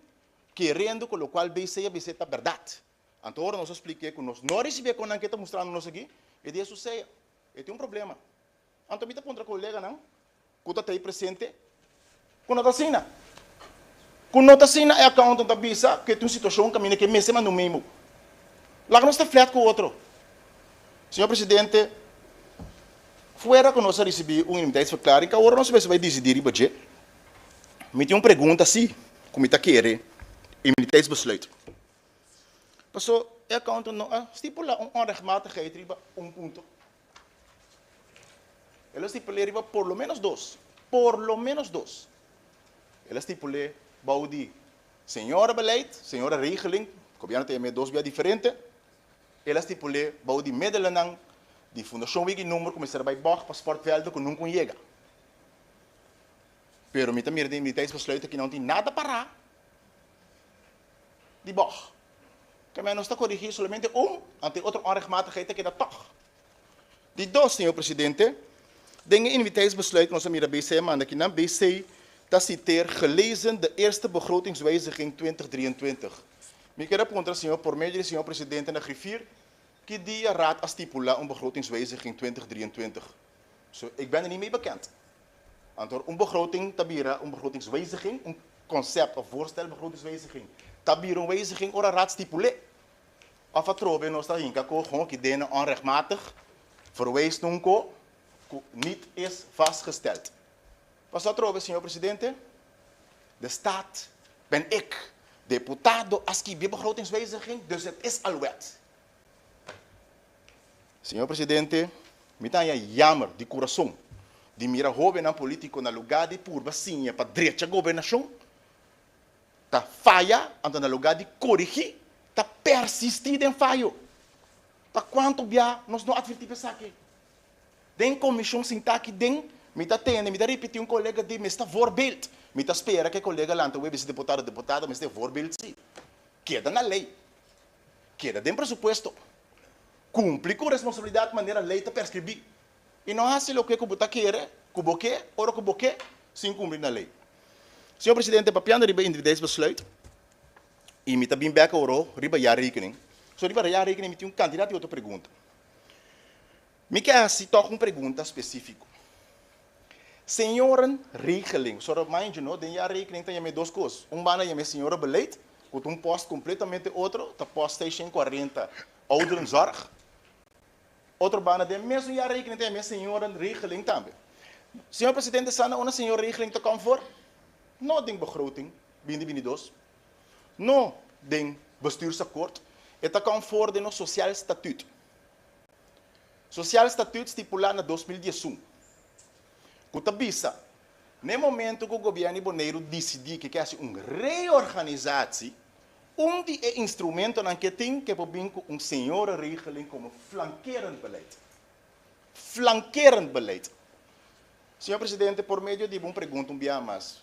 Speaker 5: querendo com o qual BC está verdade. Então, agora nós expliquei que nós não recebemos com a enquete mostrando nós aqui, e isso sei. E tem problema. Então, me contra colega não, que está aí presente, com nota assina. Com nota assina é accountant da bisa, que tem uma situação que que mês semana no mesmo. Lá que nós está flat com o outro. Senhor presidente, fora que nós recebemos uma identidade que agora nós vai decidir o budget. Me tem uma pergunta assim, como está querendo, identidade. Passou, é accountant não, estipula onrechtmatigheid riba ponto. Ela estipulou riba por lo menos 2. Por lo menos 2. Ela estipulou, baudi, senhora beleid, senhora regeling, o governo tem 2 via diferentes. Ela estipulou, baudi medelenang, de fundação wiki número, começar by bach, paspoortvelde, que nunca chega. Pero me também tem besluiten que não tem nada para de bach. Que men está corrigir somente ante outra onrechtmatigheid que dá toch. De 2, senhor presidente, dingen inviteitsbesluit que nós mira BC manda que na BC está citeer gelezen de eerste begrotingswijziging 2023. Me quero perguntar, senhor, por meio do senhor presidente na griffier, que dia raad a stipula begrotingswijziging 2023. So, ik ben niet mee bekend. Antwoord, begroting tabira, begrotingswijziging, concept of voorstel begrotingswijziging. Tabira een wijziging or een raad stipule. Of het trobe nos ta hinka ko gewoon ki dene onrechtmatig verwijst nunko niet is vastgesteld. Pas dat trouwens, senhor presidente? De staat ben ik, deputado, als ik begrotingswijziging, dus het is al wet. Senhor presidente, mitanya jammer di coração di mira jovem político na lugar de por basinha para direita governação, ta falha anda na lugar de corrigir, ta persistir em falho. Ta quanto bia nós não advertimos aqui. Den comissão sintaque den mita tende, mita repetir colega de mesta voorbeeld. Mita espera que colega lá então esse deputado mesta voorbeeld sim. Queda na lei. Queda dentro presupuesto. Cumpre com responsabilidade de maneira lei está prescrever. E não há se o que o bota querer, o boque, ora o boque, sem cumprir na lei. Senhor presidente, papiando riba individuais besluit. E me também beca oro, riba já rekening. So riba já rekening, me tem candidato e outra pergunta. Me quer se toca uma pergunta específica. Senhor regeling, só mais de não, tem já rekening tem duas coisas. Bana é senhora beleid, com posto completamente outro, tá posto station 40, ouderenzorg. Outro bana de mesmo já rekening tem a senhora regeling também. Senhor presidente, sana uma senhora regeling te kan voor? Não tem begroting, binnen 2. Não tem bestuursakkoord. Het kan voor de sociaal statuut. Sociaal statuut stipulado na 2011. Kutabisa, no momento que o governo Bonaire decidiu que quer uma reorganização, onde é instrumento que tem que vir com senhora regeling como flanquerend beleid. Flanquerend beleid. Senhor presidente, por meio de uma pergunta, mais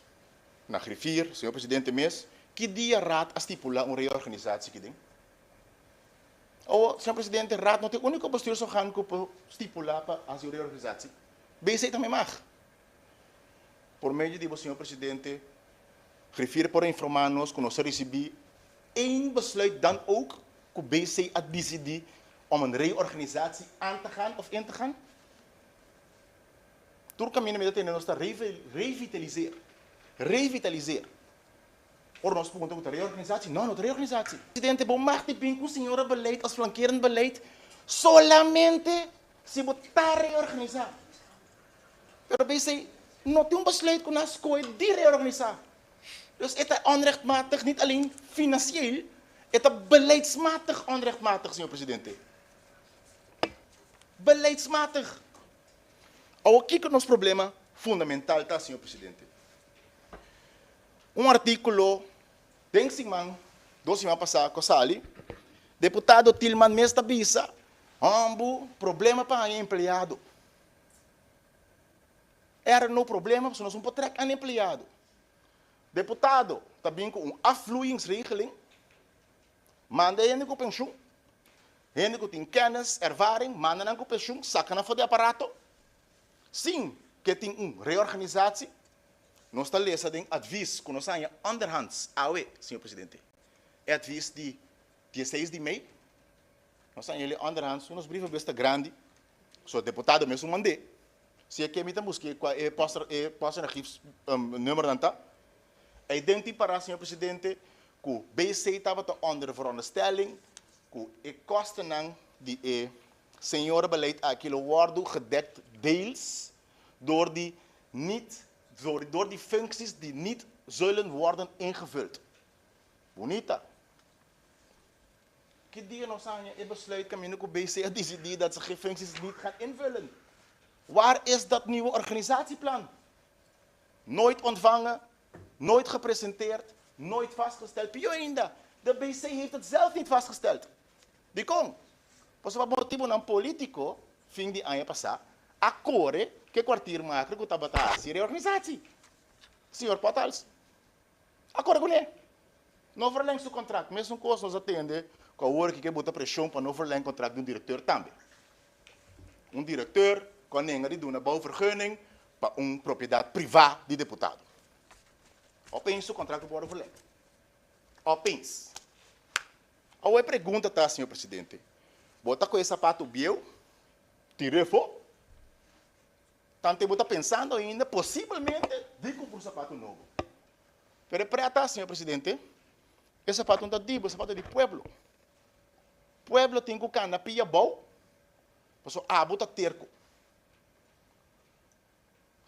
Speaker 5: na griffier, senhor presidente mesmo, que dia raad a stipular uma reorganização que tem? Ou, senhor presidente, raad não tem o único bestuursorgaan que pode stipular para a reorganização. BC também mag. Por meio de senhor presidente, griffier por informar-nos que nós recebemos besluit dan ook que o BC a decidir om een reorganisatie aan te gaan of in te gaan? Door caminho met dat nós revitaliseer. Revitaliseer. Or nós perguntamos de reorganisatie? Não, de reorganisatie. Presidente, bom, mag die bem com o senhor beleid als flankerend beleid solamente se botar reorganizar. Pero BC não tem besluit que nós escolhe de reorganizar. Dus het is onrechtmatig, niet alleen financieel, het is beleidsmatig onrechtmatig, senhor presidente. Beleidsmatig. Aqui que o nosso problema fundamental está, senhor presidente. Artículo, tem semana, 2 semanas passadas, que sali, deputado Tilman Mesta Bisa, problema para o empregado. Era no problema, porque nós não podemos trecar empregado. Deputado, também com afluingsregeling, manda ele com pensioen. Ele que tem kennis, ervaring, manda ele com pensioen, saca na de aparato. Sim, que tem reorganizatie. Nós estamos lendo advies que nós temos underhands, senhor presidente. É advies de 16 de maio. Nós temos ele underhands, uns briefs bastante grande. Sou deputado mesmo mandei. Se é que me temos que posso número danta. Identificar, senhor presidente, que o BC estava onder veronderstelling que de kosten die senhora beleid aquilo worden gedekt deels door die functies die niet zullen worden ingevuld. Bonita. Que dia nós temos het besluit que o BC a decidir dat ze geen functies niet gaan invullen. Waar is dat nieuwe organisatieplan? Nooit ontvangen, nooit gepresenteerd, nooit vastgesteld. Pio ainda, de BC heeft het zelf niet vastgesteld. Die kom. Por isso, motivo não político, fim de ano passado, a core que quartier macro que estava a se reorganizatie. Senhor Potals. A core com ele. Não verleng seu contrato, mesmo que nós atende com a hora que bota pressão para não verleng contrato de diretor também. Diretor com ninguém de uma bouwvergunning para propriedade privada de deputado. Opeens o contrato pode verleng. Opeens. A pergunta tá, senhor presidente. Bota com esse sapato biel, tirei fora. Tanto você está pensando ainda, possivelmente, de comprar um sapato novo. Pero para senhor presidente, esse sapato não está dibo, esse sapato é de pueblo. Pueblo tem que cana pia bom, porque bota terco.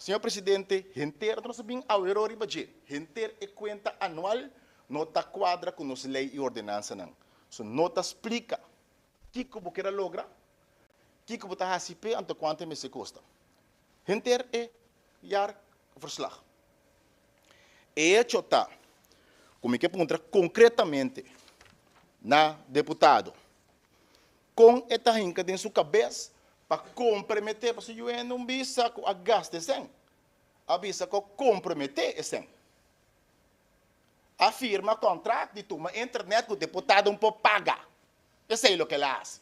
Speaker 5: Senhor Presidente, inteiro nós bem ao erro budget, inteiro é conta anual, nota quadra com nossa lei e ordenança não. So nota explica que como quer logra, que como está hasipe anto quanto me se custa. Inteiro é jaar verslag. E chota, como que aponta concretamente na deputado, com esta rinca em sua cabeça, para comprometer, para se eu não bisa com a gasto sem, a bisa com comprometer sem. Afirma contrato de uma internet que o deputado não pode pagar. Eu sei o que ele faz.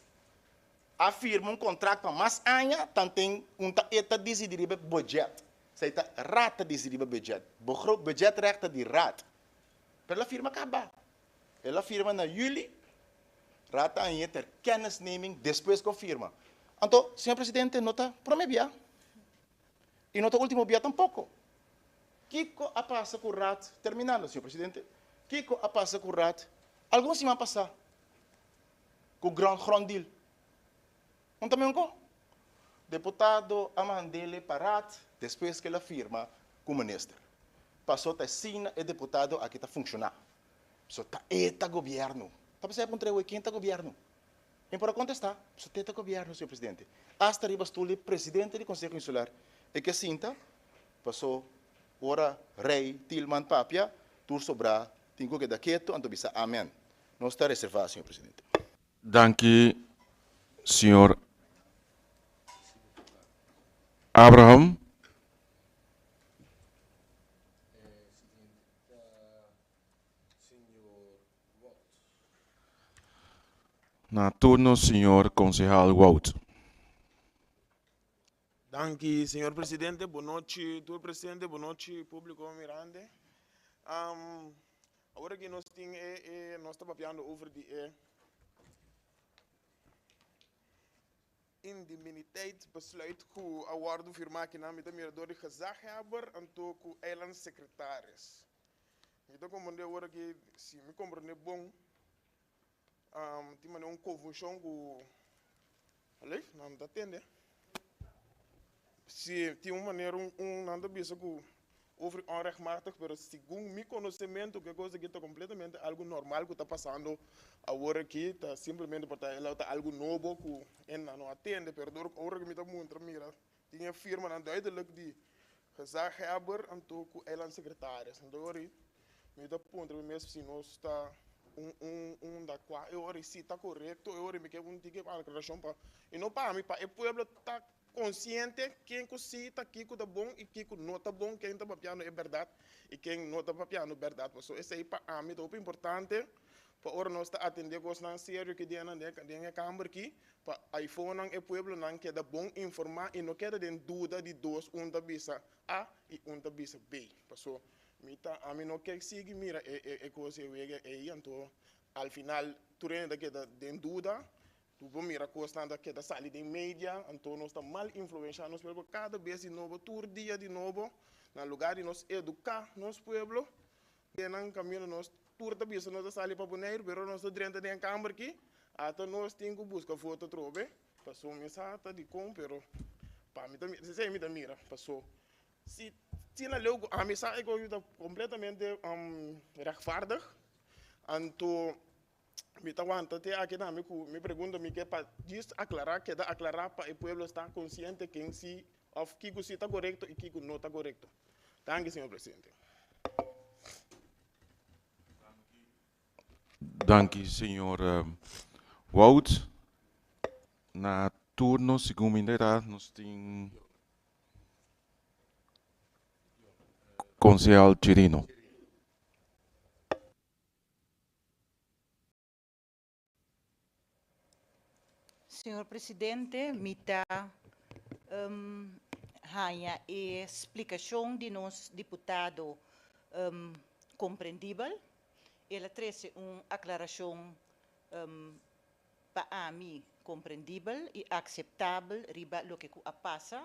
Speaker 5: Afirma contrato para mais anos, tanto tem eta decidir o budget. Sei tá rata decidir o budget. Budget reta de rata. Pero ela firma acaba. Ela firma na julho, rata ainda ter kennisneming, depois confirma. Então, senhor presidente, nota promebia. E nota último dia tampouco. Kiko a passa com o rat, terminando, senhor presidente. Kiko a passa com o rat, alguns semana passar com o grandil. Não também um deputado a mandele para rat, depois que ela firma com o ministro. Passou a assina e deputado aqui está funcionar. Só está eta governo. Está pensando contra o quinta governo. E para contestar, só tenta governo, senhor presidente. Hasta arriba estou presidente do Conselho Insular. E que sinta, passou ora rei Tilman Papia, tur sobra, tenho que dar quieto, anto bisa amém. Não está reservado, senhor presidente.
Speaker 1: Danke, senhor Abraham. Na turno, senhor concejal Wout.
Speaker 8: Danke, senhor presidente. Boa noite, senhor presidente. Boa noite, público mirante. Agora que nós temos, nós estamos falando over de indemniteit besluit que a waarde firma que na met meer door de gezaghebber en toe ku eiland secretaris. Então como de agora que se me compreende bom, tem uma convulsão com, além não está tendo. Se tem uma maneira nada bisa que over onrechtmatig, mas segundo meu conhecimento que coisa que está completamente algo normal que está passando agora que está simplesmente porque ela está algo novo que não atende, mas agora que me está muito mira tinha firma na duidelijk die gezaghebber en toe ku eiland secretaris. En agora me está ponto mesmo se nós está da qua eu ora se está correto eu ora me quer tique para aclaração para e não para mim para o povo está consciente quem cita aqui que tá bom e quem não tá bom, quem tá papiando é verdade e quem não tá papiando é verdade. Então, esse aí para mim é muito importante para ora nós tá atender coisas não sério que dia na câmara aqui para iPhone e povo não quer dar bom informar e não quer dar dúvida de dois da bisa A e da bisa B. Então, a mim não quer seguir mira é coisa é então al final tu ainda quer dar dúvida. Tu vamos mirar coisa que da saída de mídia, então nós estamos mal influenciando nós povo cada vez de novo, todo dia de novo, no lugar de nós educar nosso povo, que não caminho nós toda vez nós saímos para boneiro, mas nós estamos dentro da câmara aqui, até nós temos que buscar foto trobe, passou mensagem de com, pero para mim também, se me da mira, passou, se tinha logo a mensagem que está completamente rechtvaardig, então me está aguantando aqui na me pergunta me que para just aclarar que dá aclarar para o povo estar consciente quem se of que está correto e que não está correto. Danke, senhor presidente.
Speaker 1: Danke, senhor Wout. Na turno, segundo minha nós temos concejal Chirino.
Speaker 9: Senhor Presidente, mita hanya a explicação de nos deputado compreendível. Ela trouxe uma aclaração para mim compreendível e aceitável riba lo que passa.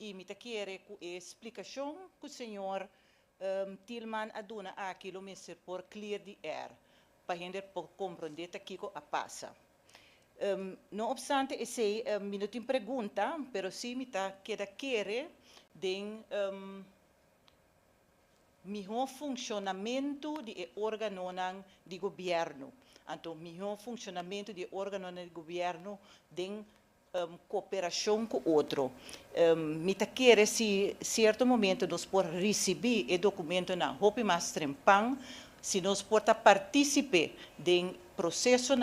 Speaker 9: E mita quer a explicação que o senhor Tilman aduna aqui lo mesmo por clear the air para gente compreender que passa. No obstante, esse minuto em pergunta, pero sim me queda querer den melhor funcionamento de órgãos de governo. Então, melhor funcionamento de órgãos de governo tem cooperação com outro. Me quer se certo momento nós podemos receber o documento na Hopi mais trempang, se nós podemos participar do processo,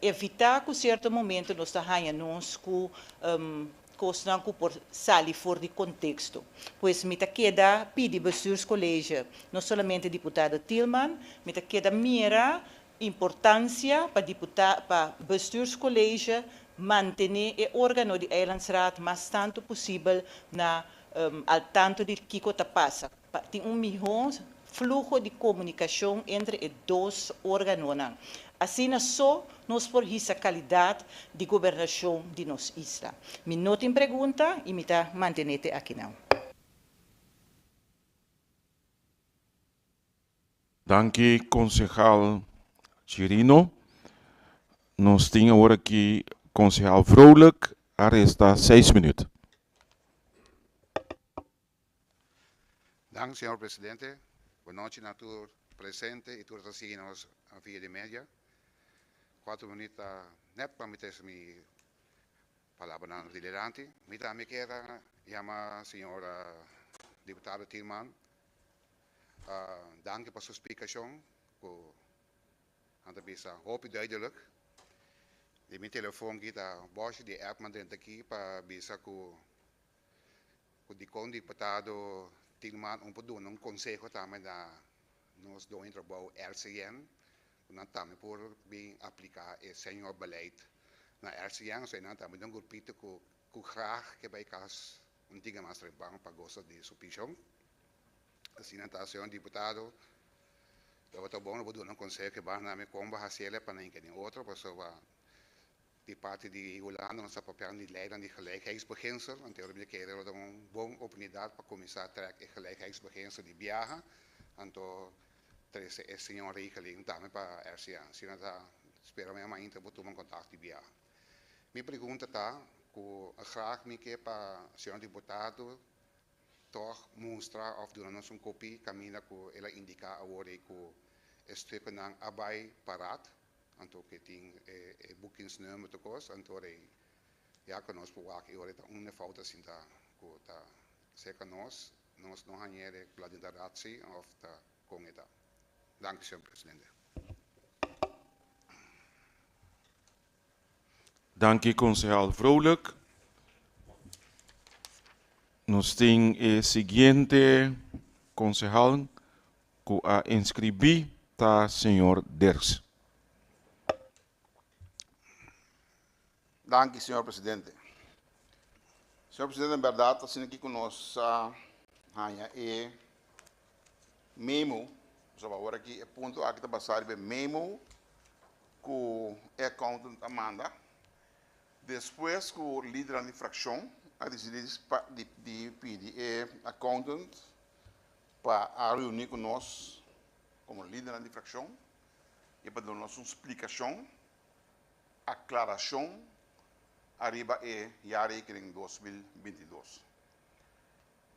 Speaker 9: evitar que certo momento nós tenhamos coisas por sair fora de contexto. Pois me queda pedir bestuurscolégio, não somente deputado Tilman, me queda mira importância para bestuurscolégio manter o órgão de Eilandsraad mais tanto possível al tanto de que está passa. Tem melhor fluxo de comunicação entre os dois órgãos. Assim, só nós podemos a qualidade de governação de nossa isla. Me nota em pergunta e me está mantendo aqui não.
Speaker 1: Danke, concejal Chirino. Nós temos agora aqui concejal Vrolijk, resta 6 minutos.
Speaker 10: Dank, senhor presidente. Boa noite a todos presentes e todos que nos via de média. 4 minutos, net para meter minha palavra na liderante. Me quero chamar senhor deputado Tilman. Dank por sua explicação. Anda bisa hoop duidelijk. De mijn telefoon gaat a bosje die app man dentro aqui para bisa ku di con deputado Tilman doen consejo também da nós do trabalho RCN nós também por bem aplicar esse senhor beleid na RCN so nós também não grupito ku graag que bij kas diga mais trembang para gosto de supichão assim nós senhor deputado eu estou bom vou dar consejo que vai na me comba haciele para ninguém outro para die parte die Holanda ons papel niet leidt aan die gelijkheidsbeginsel. Want we keren een bonne oportunidade para começar a trekken gelijkheidsbeginsel die biagen. En to trece é senhor regeling também para RCA. Se nós espero me amanhã ter um contato die biagen. Minha pergunta tá que graag me que para senhor deputado toch mostrar of doen ons kopie camina que ela indica agora que stukken aan abai paraat. Anto que tem boekingsnummer te kost, anto ja kan ons bewaken, ora ta une foto sinta ko ta seka nos no hanere bladindaratsi of ta kongeta. Dank senhor presidente.
Speaker 1: Dank concejal Vrolijk. Nós temos o seguinte concejal que a inscrevi tá senhor Ders.
Speaker 3: Dank, senhor presidente. Senhor presidente, em verdade, assim aqui conosco, é memo, só agora aqui é ponto aqui está passando é memo que é accountant Amanda. Depois que o líder da infração a decidir de pedir accountant para reunir conosco como líder da infração e para dar-nos uma explicação, aclaração arriba jaarrekening 2022.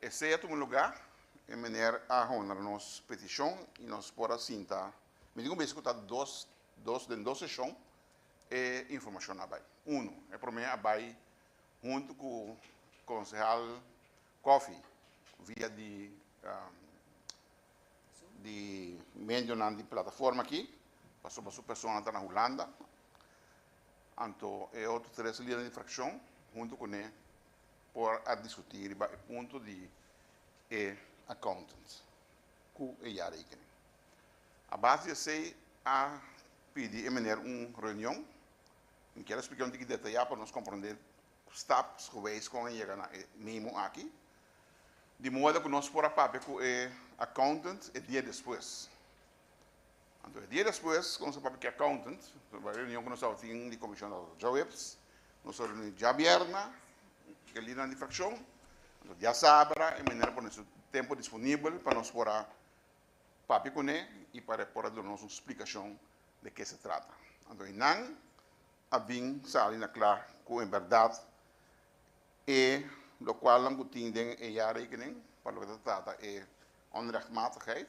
Speaker 3: Esse é um lugar em maneira a honrar nossa petição e nós podemos sentar. Me digo mesmo que está duas sessões e informação abai. É para mim abai junto com o concejal Kofi via de meio de plataforma aqui, passou para sua pessoa na Holanda. Anto é outro 3 líderes de infração, junto com ele, por a discutir o ponto de accountants, que é a rekening. A base de ser a pedir uma reunião, eu quero explicar um pouco detalhado para nós compreender os steps que vão chegar na memo aqui, de modo que nós podemos papel com o accountant e dia depois. Então, dia depois, quando nós falamos que accountant, a reunião que nós temos de comissão de jovens, nós reunimos já vierna, que é líder de infração, então já sabra, e maneira por nosso tempo disponível para nós poder papi com ele e para poder dar-nos uma explicação de que se trata. Então, não, a bem sabe na clara que em verdade é lo qual lang gutinding e jaarrekening, para lo que trata é onrechtmatigheid.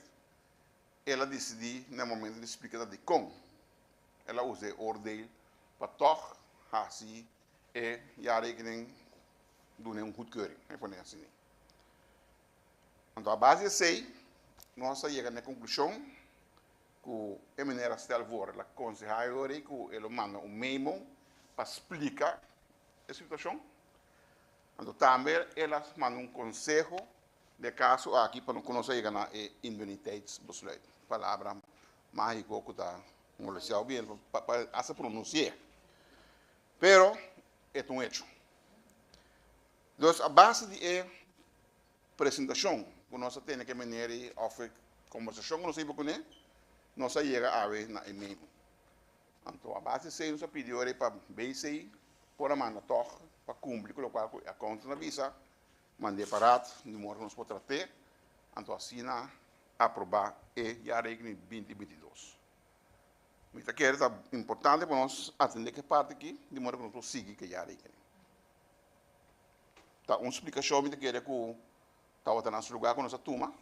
Speaker 3: Ela decidi no momento de explicar dat die kon. Ela usa oordeel para toch hasi e jaarrekening doen een goedkeuring. Então, a base sei, nós chegamos à conclusão que o maneira stel voor la concejal que ele manda memo para explicar a situação. Então, também ela manda conselho de caso aqui para não conhecer na indemniteitsbesluit. Palavra mágica que está molestado bem para se pronunciar. Pero é um hecho. Então, a base de apresentação que nós temos que maneira de conversação que nós temos com ele, nós chegamos a ver na e-mail. Então, a base de nós pediu para BC por a manda toch para cumprir com o qual a conta na visa, mandei parado, de modo que nós podemos tratar, então assim aprovar e já regne 2022. Mas aqui é importante para nós atender que parte aqui, de modo que nós podemos seguir que já regne. Tá uma explicação que quer que estava no nosso lugar com nossa turma,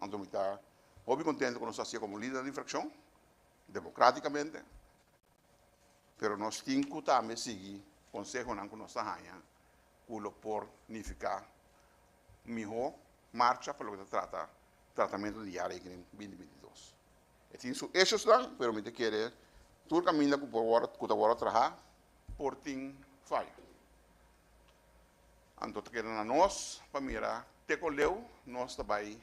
Speaker 3: então está muito contente com nós como líder da infração, democraticamente, mas nós temos que também seguir o conselho com nossa rainha, para por unificar melhor marcha para o que trata tratamento de área em 2022. E tem isso eixos lá, mas me quer todo o caminho que agora trabalhar por tem falha. Então, querendo nós, para mirar, te colheu, nós também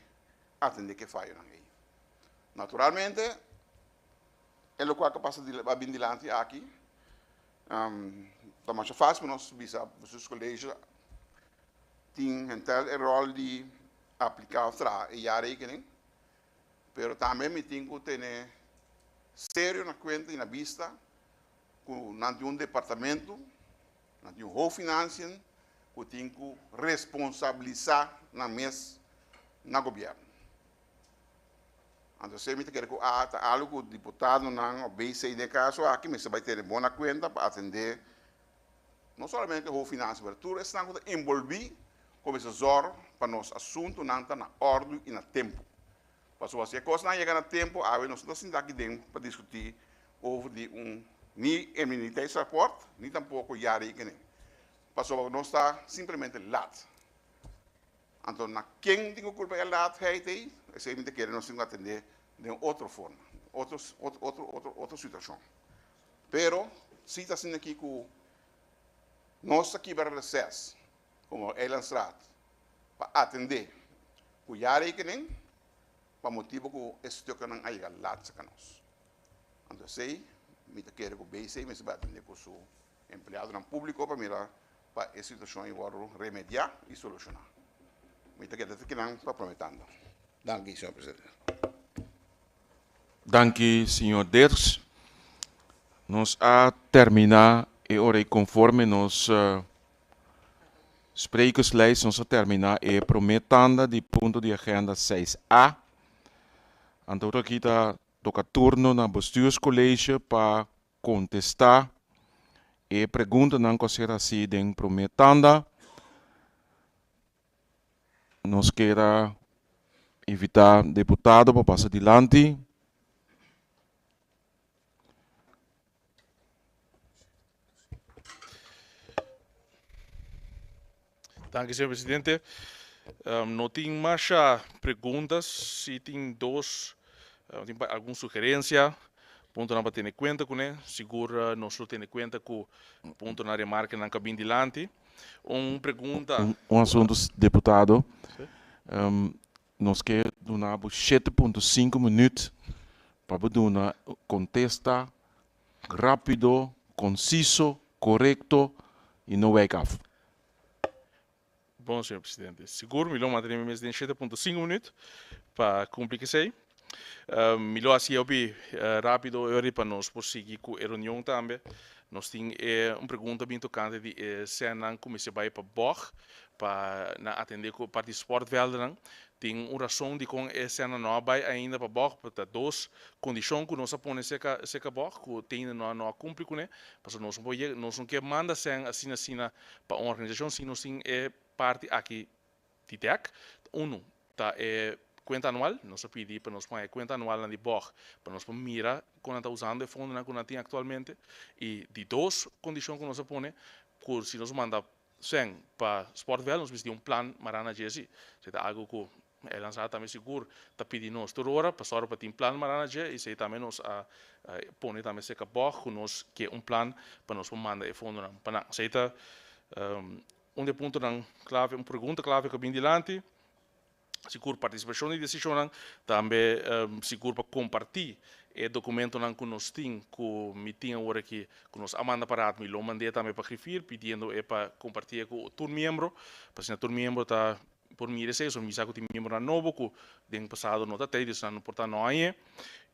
Speaker 3: atender que falha aí. Naturalmente, é o que passa de bem adiante aqui. Está mais fácil, nós visa os colégios tem o rol de aplicar e a rekening, mas também me tenho que ter sério na conta e na vista que não tem departamento, não tem whole financiën, que tem que responsabilizar na mesa, na governo. Então, se me quer que algo que o deputado não obedece de caso aqui, mas vai ter boa conta para atender não somente o whole financiën, mas tudo está envolvido como esse zorro para nosso assunto não está na ordem e na tempo. Porque se a coisa não chega na tempo, nós não estamos aqui dentro para discutir over nem eminentijsrapport, nem tampouco jaarrekening. Porque nós está simplesmente laat. Então, quem tem a culpa é laatheid, é sempre que nós temos que atender de outra forma, outra situação. Pero, se está sendo aqui que nós aqui para recesso, como Eilandsraad, para atender o jaarrekening, para motivo que esse stuk não haya laat sa nós. Então, sei, me quer que o BC me vai atender com o empregado no público para mirar para essa situação e remediar e solucionar. Me quer que não está prometendo. Danke, senhor presidente.
Speaker 1: Danke, senhor Dirks. Nós a terminar e ora conforme nós sprekerslijst, nós a terminar e prometendo de ponto de agenda 6A. Então aqui está toca turno na bestuurscollege para contestar e pergunta não considera assim den prometanda. Nós queremos invitar deputado para passar adiante.
Speaker 4: Danke, senhor presidente. Não tem mais perguntas, se tem tem alguma sugerência, ponto não para ter em conta com ele, seguro não só ter em conta com ponto na remarca na cabine dilante. Pergunta.
Speaker 1: Assunto, deputado. Nós queremos dar 7,5 minutos para dar contesta rápido, conciso, correto e não wake up.
Speaker 4: Bom, senhor presidente. Seguro, melhor manter mais de 7,5 minutos para cumprir que sei. Melhor assim, eu vi rápido para nós prosseguir com a reunião também. Nós temos uma pergunta bem tocante de se não começar vai para Borg para atender com a parte de esportvelden. Tem uma razão de com essa não vai ainda para Borg para duas condições que nós põe seca Borg que tem não cumprir com ele. Porque nós não quer mandar assim para uma organização se nós tem parte aqui titek. Uno, tá cuenta anual, nós pedimos para nós pôr cuenta anual na de BOG, para nós mira quando está usando o fundo que nós temos atualmente, e de duas condições que nós põe, por se nós manda 100 para Sportvel, nós precisamos de plan marana Jesse, se é algo que é lançado também seguro, está pedindo nós toda hora, passar para ter plan marana Jesse, e se também nós põe também se BOG, nós que plan para nós manda o fundo para se está ponto clave, uma pergunta clave que vem dilante, seguro participação e decisão, também seguro para compartilhar o documento que nós temos, que me tinha agora aqui, que nós amanda para me lo mandei também para referir, pedindo para compartilhar com o membro, para se o membro está por mim desejo, me saco de membro novo, que den passado não está tendo, isso não porta não é.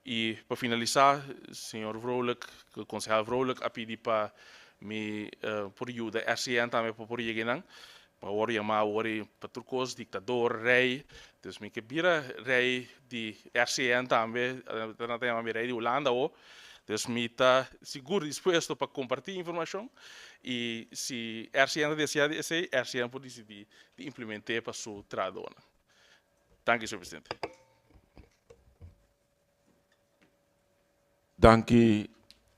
Speaker 4: E para finalizar, senhor Vrolijk, o concejal Vrolijk, a pedir para me por ajuda, RCN também para por chegar para o chamar o patrocos ditador rei, dus me que vira rei de RCN também, na tema me rei de Holanda o, dus me está seguro disposto para compartilhar informação e se RCN deseja esse, RCN pode decidir de implementar para sua tradona. Danke, senhor presidente.
Speaker 1: Danke,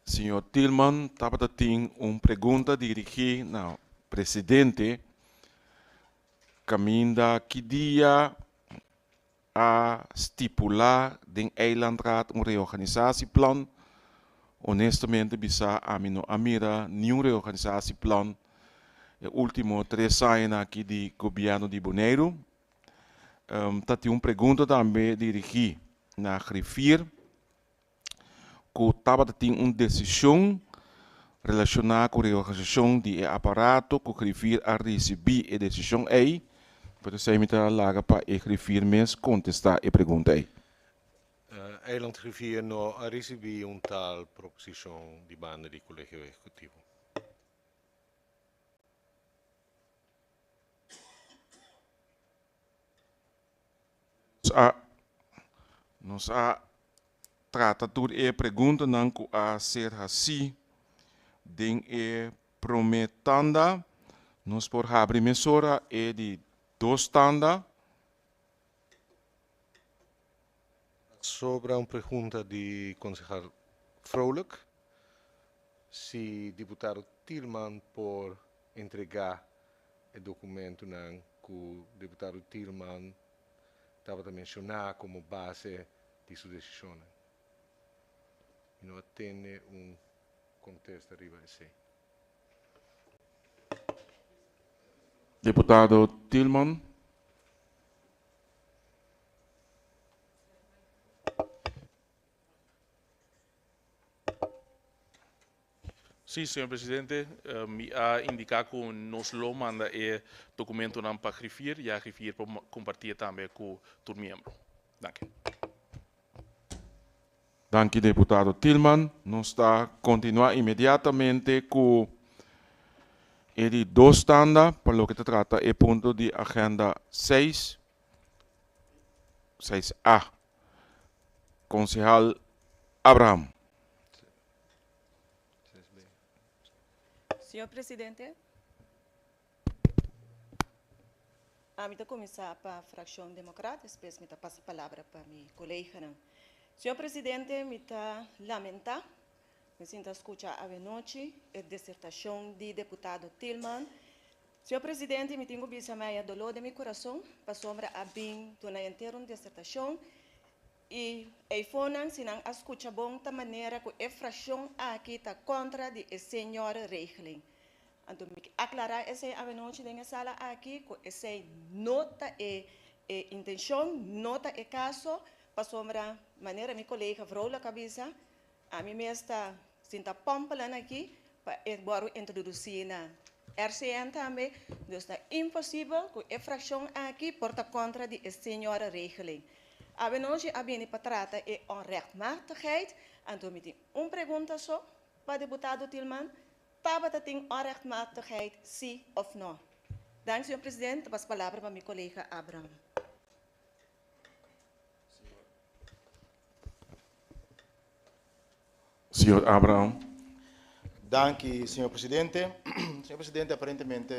Speaker 1: senhor Tillman. Tabata tem uma pergunta dirigida ao presidente. Caminda que dia a estipular den eilandraad een reorganisatieplan. Honestamente, bisa a mim não amira nenhum reorganisatieplan. O último 3 anos aqui do governo de Bonaire. Tati uma pergunta também dirigida na Griffier. Que estava tem uma decisão relacionada com a reorganização do aparato que Griffier a receber a decisão aí. Para você me dar laga para Griffier mesmo contestar a pergunta aí.
Speaker 2: Eiland Griffier não recebeu tal proposição de banda do Colégio Executivo.
Speaker 1: Nós trata tudo a pergunta não que a ser assim, den prometanda, nós por abrir mesura é de 2 tanda.
Speaker 2: Sobre uma pergunta de concejal Vrolijk, se deputado Tillman por entregar o documento que o deputado Tillman estava a mencionar como base de sua decisão. Não tem contexto arriba a esse.
Speaker 1: Deputado Tillman.
Speaker 4: Sim, senhor presidente, me ha indicado que nos lo manda o documento para Griffier e a Griffier para compartilhar também com o membro. Danke.
Speaker 1: Danke, deputado Tillman. Nós está continuar imediatamente com ele 2 tanda, para lo que se trata é ponto de agenda 6A. Concejal Abraham.
Speaker 6: Senhor presidente, a mim começar para a fração democrata, depois me passa a palavra para minha colega. Senhor presidente, me lamenta, me sinto escutar a noite a dissertação de deputado Tillman. Senhor presidente, me tenho visto a dolor de meu coração, para sombra a bem na inteira dissertação e a fonan se não escuta bom da maneira que a fração aqui está contra de senhor Reichling. Então, me aclarar essa a noite na sala aqui que essa nota é intenção, nota é caso, para sombra maneira minha colega Vrolijk cabeça, a mim mesmo está sinta pompalando aqui para embora introduzir na RCN também, então está impossível que a fração aqui porta contra de senhor Reichling. A noite a bem para tratar é onrechtmatigheid, então me tem uma pergunta só para o deputado Tillman, estava tem onrechtmatigheid sim ou não? Dank, senhor presidente, passo a palavra para meu colega Abraham.
Speaker 1: Senhor Abraham.
Speaker 5: Danke, senhor presidente. Senhor presidente, aparentemente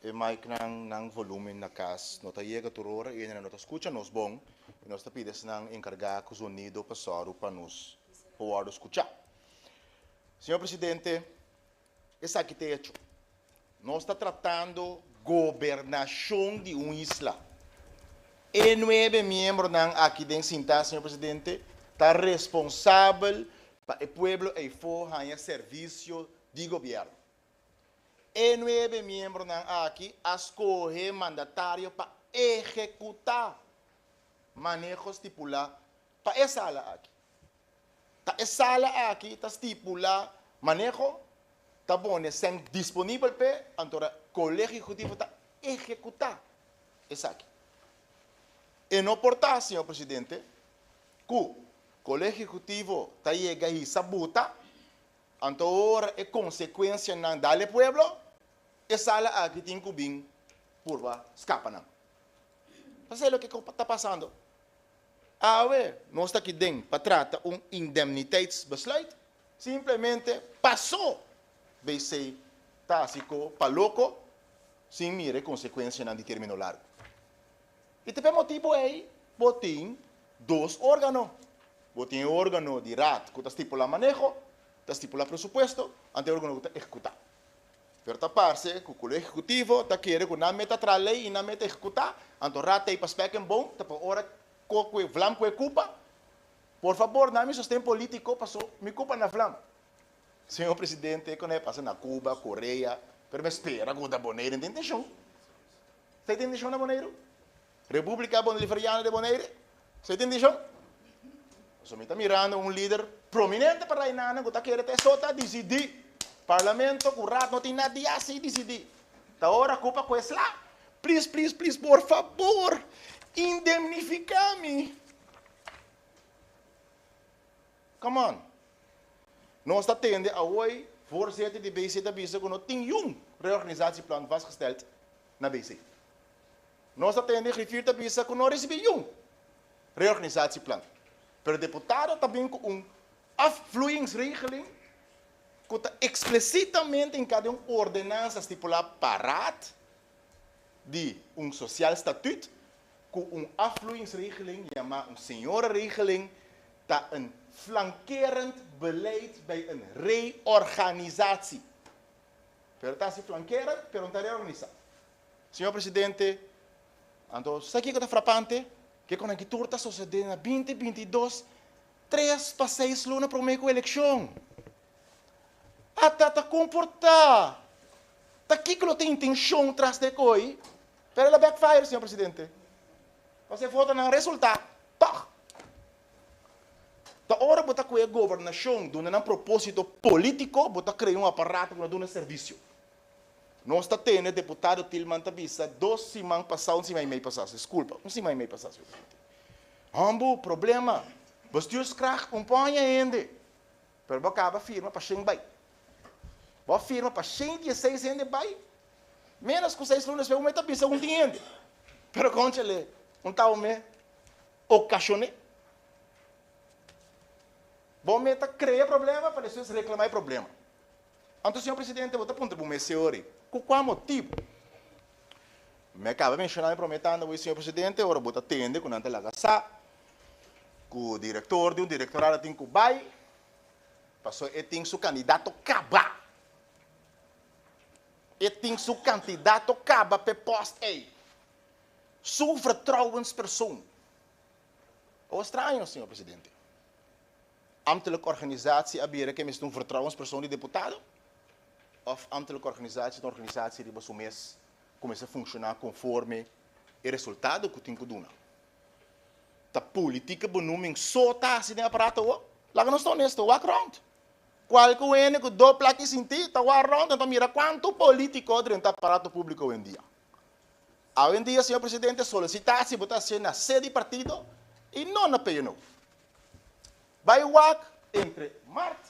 Speaker 5: e mic ng volume na cas, nota llega turora, e na nota escucha nos bom, e nós pides nang encargar com o sonido passado para nos poder escuchar. Senhor Presidente, esse aqui tem hecho. Nós está tratando governação de uma isla. E 9 membros aqui dentro, Senhor Presidente, está responsável para o povo e for ganhar serviço de governo. E 9 membros aqui escolher mandatário para executar manejo estipulado para essa sala aqui. Essa sala aqui está estipulado manejo, está bom, sem disponível para o colégio executivo está executar essa aqui. E não portar, senhor presidente, que o colégio executivo está chegando e sabuta, então ora é consequência não dá-lhe pueblo, e sala aqui tem que vir por escapa não. Mas é o que está passando. Nós está aqui dentro para tratar indemniteitsbesluit, simplesmente passou, vai ser tásico, para louco, sem mira consequência não de termino largo. E também motivo é, botem 2 órgãos. Botem o órgão de RAT, que está estipulado manejo, está estipulado presupuesto, ante o órgão que está executar. Pero está parte que o colégio executivo está querendo que não meta a lei e não meta executar, ante o RAT tem para spec bom, está para hora que vlam que culpa. Por favor, não me sustém político, passou, me culpa na vlam. Senhor presidente, quando passa na Cuba, Coreia, pero me espera que o da Boneiro, entende isso? Você entende isso na Boneiro? República Bolivariana de Bonaire, você entende isso? Você está mirando líder prominente para a Inana, que está querendo ter decidir. Parlamento, que o rato não tem nada de assim decidir. Está hora culpa com isso lá. Please, please, please, por favor, indemnificar-me. Come on. Nós está tendo a hoje, voorzitter de BC da BC, que não tem reorganisatieplan vastgesteld na BC. Nós atendemos refiro a bisa que não recebeu reorganisatieplan. Pero o deputado também com afluingsregeling que está explicitamente em cada ordenança estipulada para de social estatuto com afluingsregeling, chamada senhora regeling, está flankerend beleid bij reorganisatie. Pero está se flankerend, pero não está reorganizado. Senhor presidente, então, sabe o que está frapante? Que quando a turma está sucedendo em 2022, 3 para 6 lunas para uma eleição. Até está comportar. Está aqui que não tem intenção atrás de coi. Pero ela backfire, senhor presidente. Você vota no resultado. Tá. Da hora botar com a governação, dando um propósito político, botar criar um aparato que não dá serviço. Nós está tendo deputado Tilman Tabisa 2 semanas passadas, 1 semana e meia passada, desculpa, 1 semana e meia passada. Ambo, problema, bestuurskracht acompanha ainda, pero acaba firma para 100 bai. Boa firma para 116 ainda bai, menos que 6 lunas, eu Tabisa não tem ainda. Pero conte ele, tal me ocasione. Bom meta cria problema para depois reclamar problema. Então, senhor presidente, vou apontar para o meu senhor. Com qual motivo? Me acaba mencionando e prometendo ao senhor presidente, agora vou atender com a Antelagasá, com o diretor de um diretorado tem que vai, passou e tem seu candidato caba. E tem seu candidato caba para posto aí. Sua vertrouwenspersoon. O estranho, senhor presidente. Ambtelijke organisatie aberen que mesmo vertrouwenspersoon de deputado? Of ambtelijke organisatie, de organisatie die o mês começa a funcionar conforme o resultado que tem que dar. A política benoeming só está assim no aparato, lá que nós estamos honestos, walk around. Qualquer um que dá placa em ti, está walk around, então mira quanto político dentro do aparato público hoje em dia. Hoje em dia, senhor presidente, solicitasse votação na sede de partido e não na PNU. Vai walk entre Marte,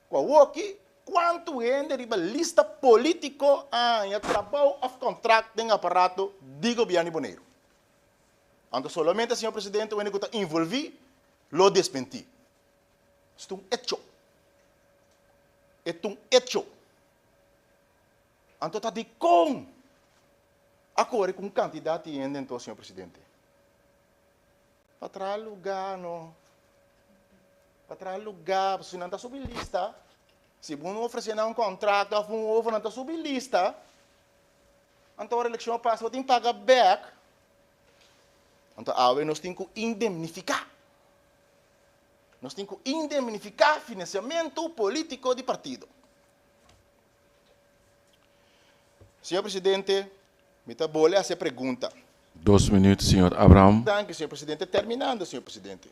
Speaker 5: com o aqui, quanto ainda de lista político em trabalho of contract em aparato de governo Bonaire. Então, somente, senhor presidente, o único que está envolvido, lo desmenti. Isto é um hecho. É um hecho. Então, está de com Agora com candidato ainda então, senhor presidente. Para lugar, não. Para lugar, se não está sob lista, se você não oferecer um contrato, ou um ovo não está sob lista, então a eleição passa, você tem que pagar back. Então, nós temos que indemnificar. Nós temos que indemnificar financiamento político de partido. Senhor presidente, me está boa essa pergunta.
Speaker 1: 2 minutos, senhor Abraham.
Speaker 5: Danke, senhor presidente. Terminando, senhor presidente.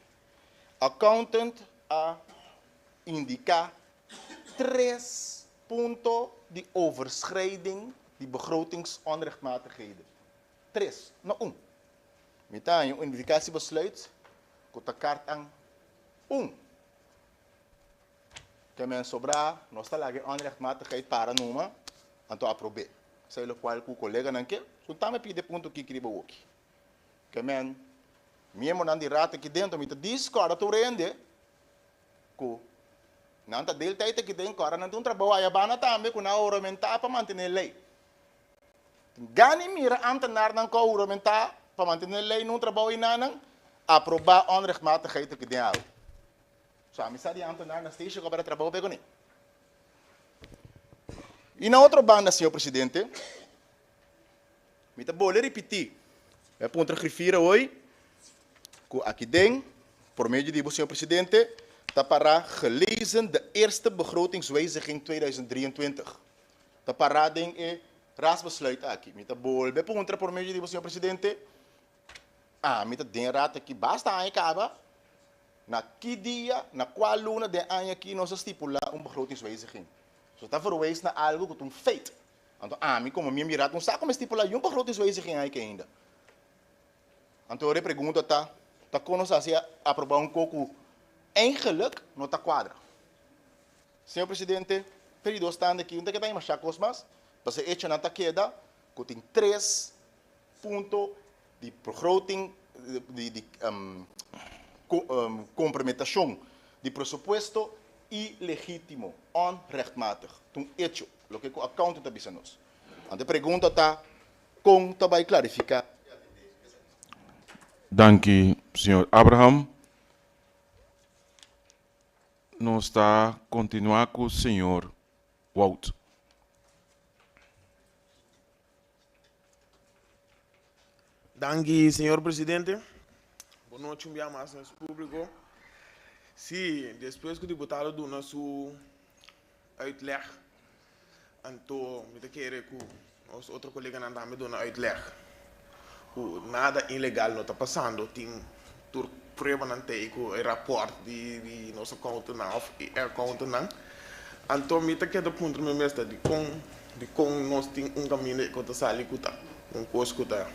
Speaker 5: Accountant a indicar 3 punten de overschrijding die begrotingsonrechtmatigheden. 3, não 1. Met een indicatiebesluit, komt de kaart aan 1. Que men sobra, nós está lá que onrechtmatigheid para noemen, en te aprobe. Sei lo qual com o colega não quer, so também pide ponto que queria o que men mesmo não de rata aqui dentro, me discorda tu rende, que não tá dele tá que tem cara não tem trabalho aí bana também com na oramentar para manter a lei. Gani mira ambtenaar dan ko oramentar para manter a lei não trabalho não aprovar onrechtmatigheid que tem algo. So a missa de ambtenaar na station para trabalho pego nem. E na outra banda, senhor presidente, me tá bom repetir. É ponto refira hoje que aqui dentro, por meio de senhor presidente, está para gelezen de eerste begrotingswijziging 2023. Está parado em raadsbesluit aqui. Me tá bom por meio de senhor presidente. Me tá den rata que basta aí acaba. Na que dia, na qual luna de ano aqui nós estipular begrotingswijziging. So está verwijst naar algo que um feito. Então, me como minha mirada não sabe como estipular begrotingswijziging aqui ainda. Então, eu pergunto tá conosco assim aprovar coco eigenlijk não está quadra. Senhor presidente, período estando aqui, onde que tem mais chacos mas, para ser hecho na taqueda, que tem 3 pontos de begroting de complementação de pressuposto ilegítimo, onrechtmatig. Toen hecho, lo que o accountant avisa nos. Então, pergunta está com vai clarificar.
Speaker 1: Dank u, senhor Abraham. Nós está continuar com o senhor Wout.
Speaker 8: Danke, senhor presidente. Boa noite, mais nosso público. Sim, depois que o deputado do nosso uitleg, então, eu quero que os outros colegas não me dão uitleg. Nada ilegal não está passando, tem prova não tem o rapport de nosso conta não, conta não. Então, eu quero ponto no mesmo de com nós tem caminho que está saindo que está coisa que está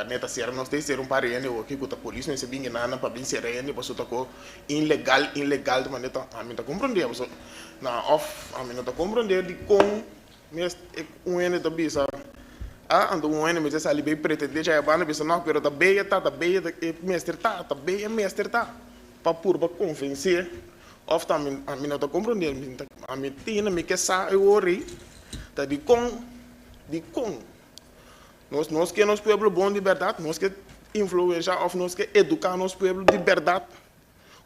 Speaker 8: neta ser nós tem ser parente ou que a polícia não se vinga nada para bem sereno para soltar com ilegal de maneira a mim está compreendendo na off a mim não está compreendendo de com mesmo ano da bisa ando ano me já ali bem pretende já é bana bisa não pero tá bem mestre tá para pura convencer off também a mim não está compreendendo a mim tem me que sa eu ori tá de com nós que nosso povo bom de verdade, nós que influenciar, ou nós que educar nosso povo de verdade,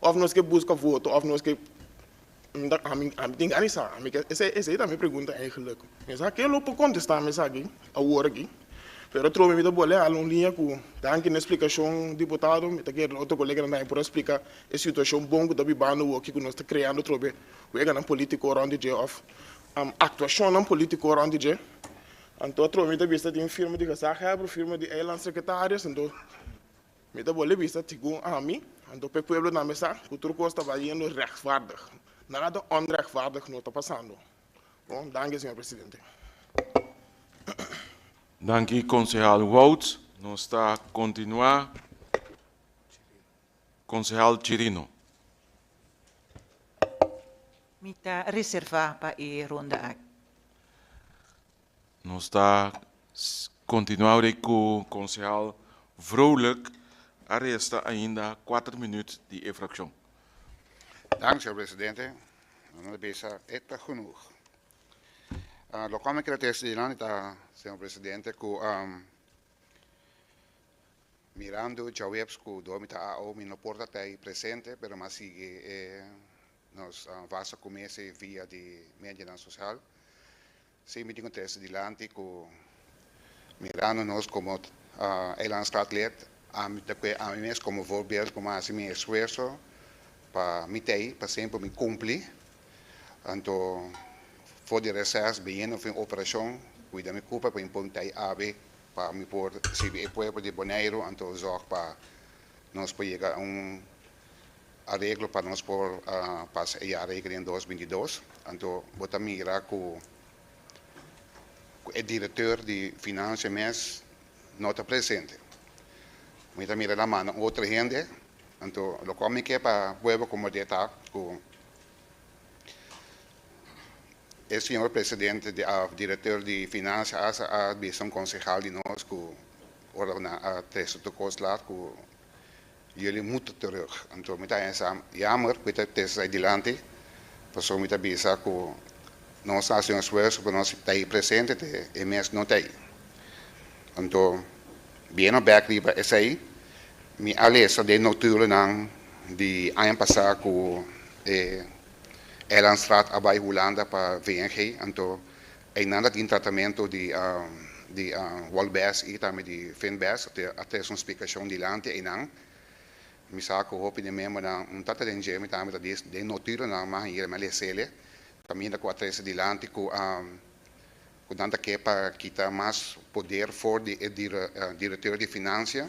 Speaker 8: ou nós que busca voto, ou nós que a mim tem que essa é a minha pergunta eigenlijk. Mas aquilo por contestar me aqui, a hora aqui. Pero eu trouxe me da bola a linha com danke na explicação deputado, me tá querendo outro colega não por explicar a situação bom que tá vivendo o que nós está criando trouxe, o é político around the of atuação não político around the então, eu trouxe vista de uma firma de Gazaha, firma de Eiland Secretários, então, me dá boa vista de a mim, então, o povo na mesa, o turco estava indo rechtvaardig. Nada onrechtvaardig não está passando. Bom, danke, senhor presidente.
Speaker 1: Dank u, concejal Wout. Nós está continuar. Concejal Chirino.
Speaker 9: Me está reservar para a ronda aqui.
Speaker 1: Nós está continuar com o concejal Vrolijk. A resta ainda 4 minutos de infração.
Speaker 10: Dank, senhor presidente. Não é eta genoeg. Lo kwam ik er tegen senhor presidente, que mirando já webs que dormita ao me no porta até presente, pero mas sigue nos vasa comece via de mídia social. Se me digo tres dilante que mirando nós como eilandsraadlid a mim mesmo como voorbeeld como assim me esforço para me ter para sempre me cumprir. Então voor de reces begin of een operatie cuida me culpa para impontar AB para me por se o pueblo de Bonaire então zorg para nós para chegar arreglo para nós por passar a regra em 2022 então bota mira com o diretor de finanças mês não está presente mas mira na mão outra gente então lo como que para pueblo como de tá com o senhor presidente, diretor de finanças, a visão concejal de nós, que ora na três tocos lá, que ele muito terug. Então, me está jammer, que está tesa adiante, passou me está bisa que nós fazemos esforço para nós estar presente, e mesmo não tem. Então, bem no back riba essa aí, me alessa de notura não de ano passado que Eilandsraad Abai Holanda para VNG, então é nada de tratamento de Walbes e também de Finbes, até uma explicação de lante e não. Me saco hopi de mesmo não tata de engenho, também de notura não, mas ir me lesele, também da quatro de lante com tanta que para quitar mais poder for de diretor de finanças,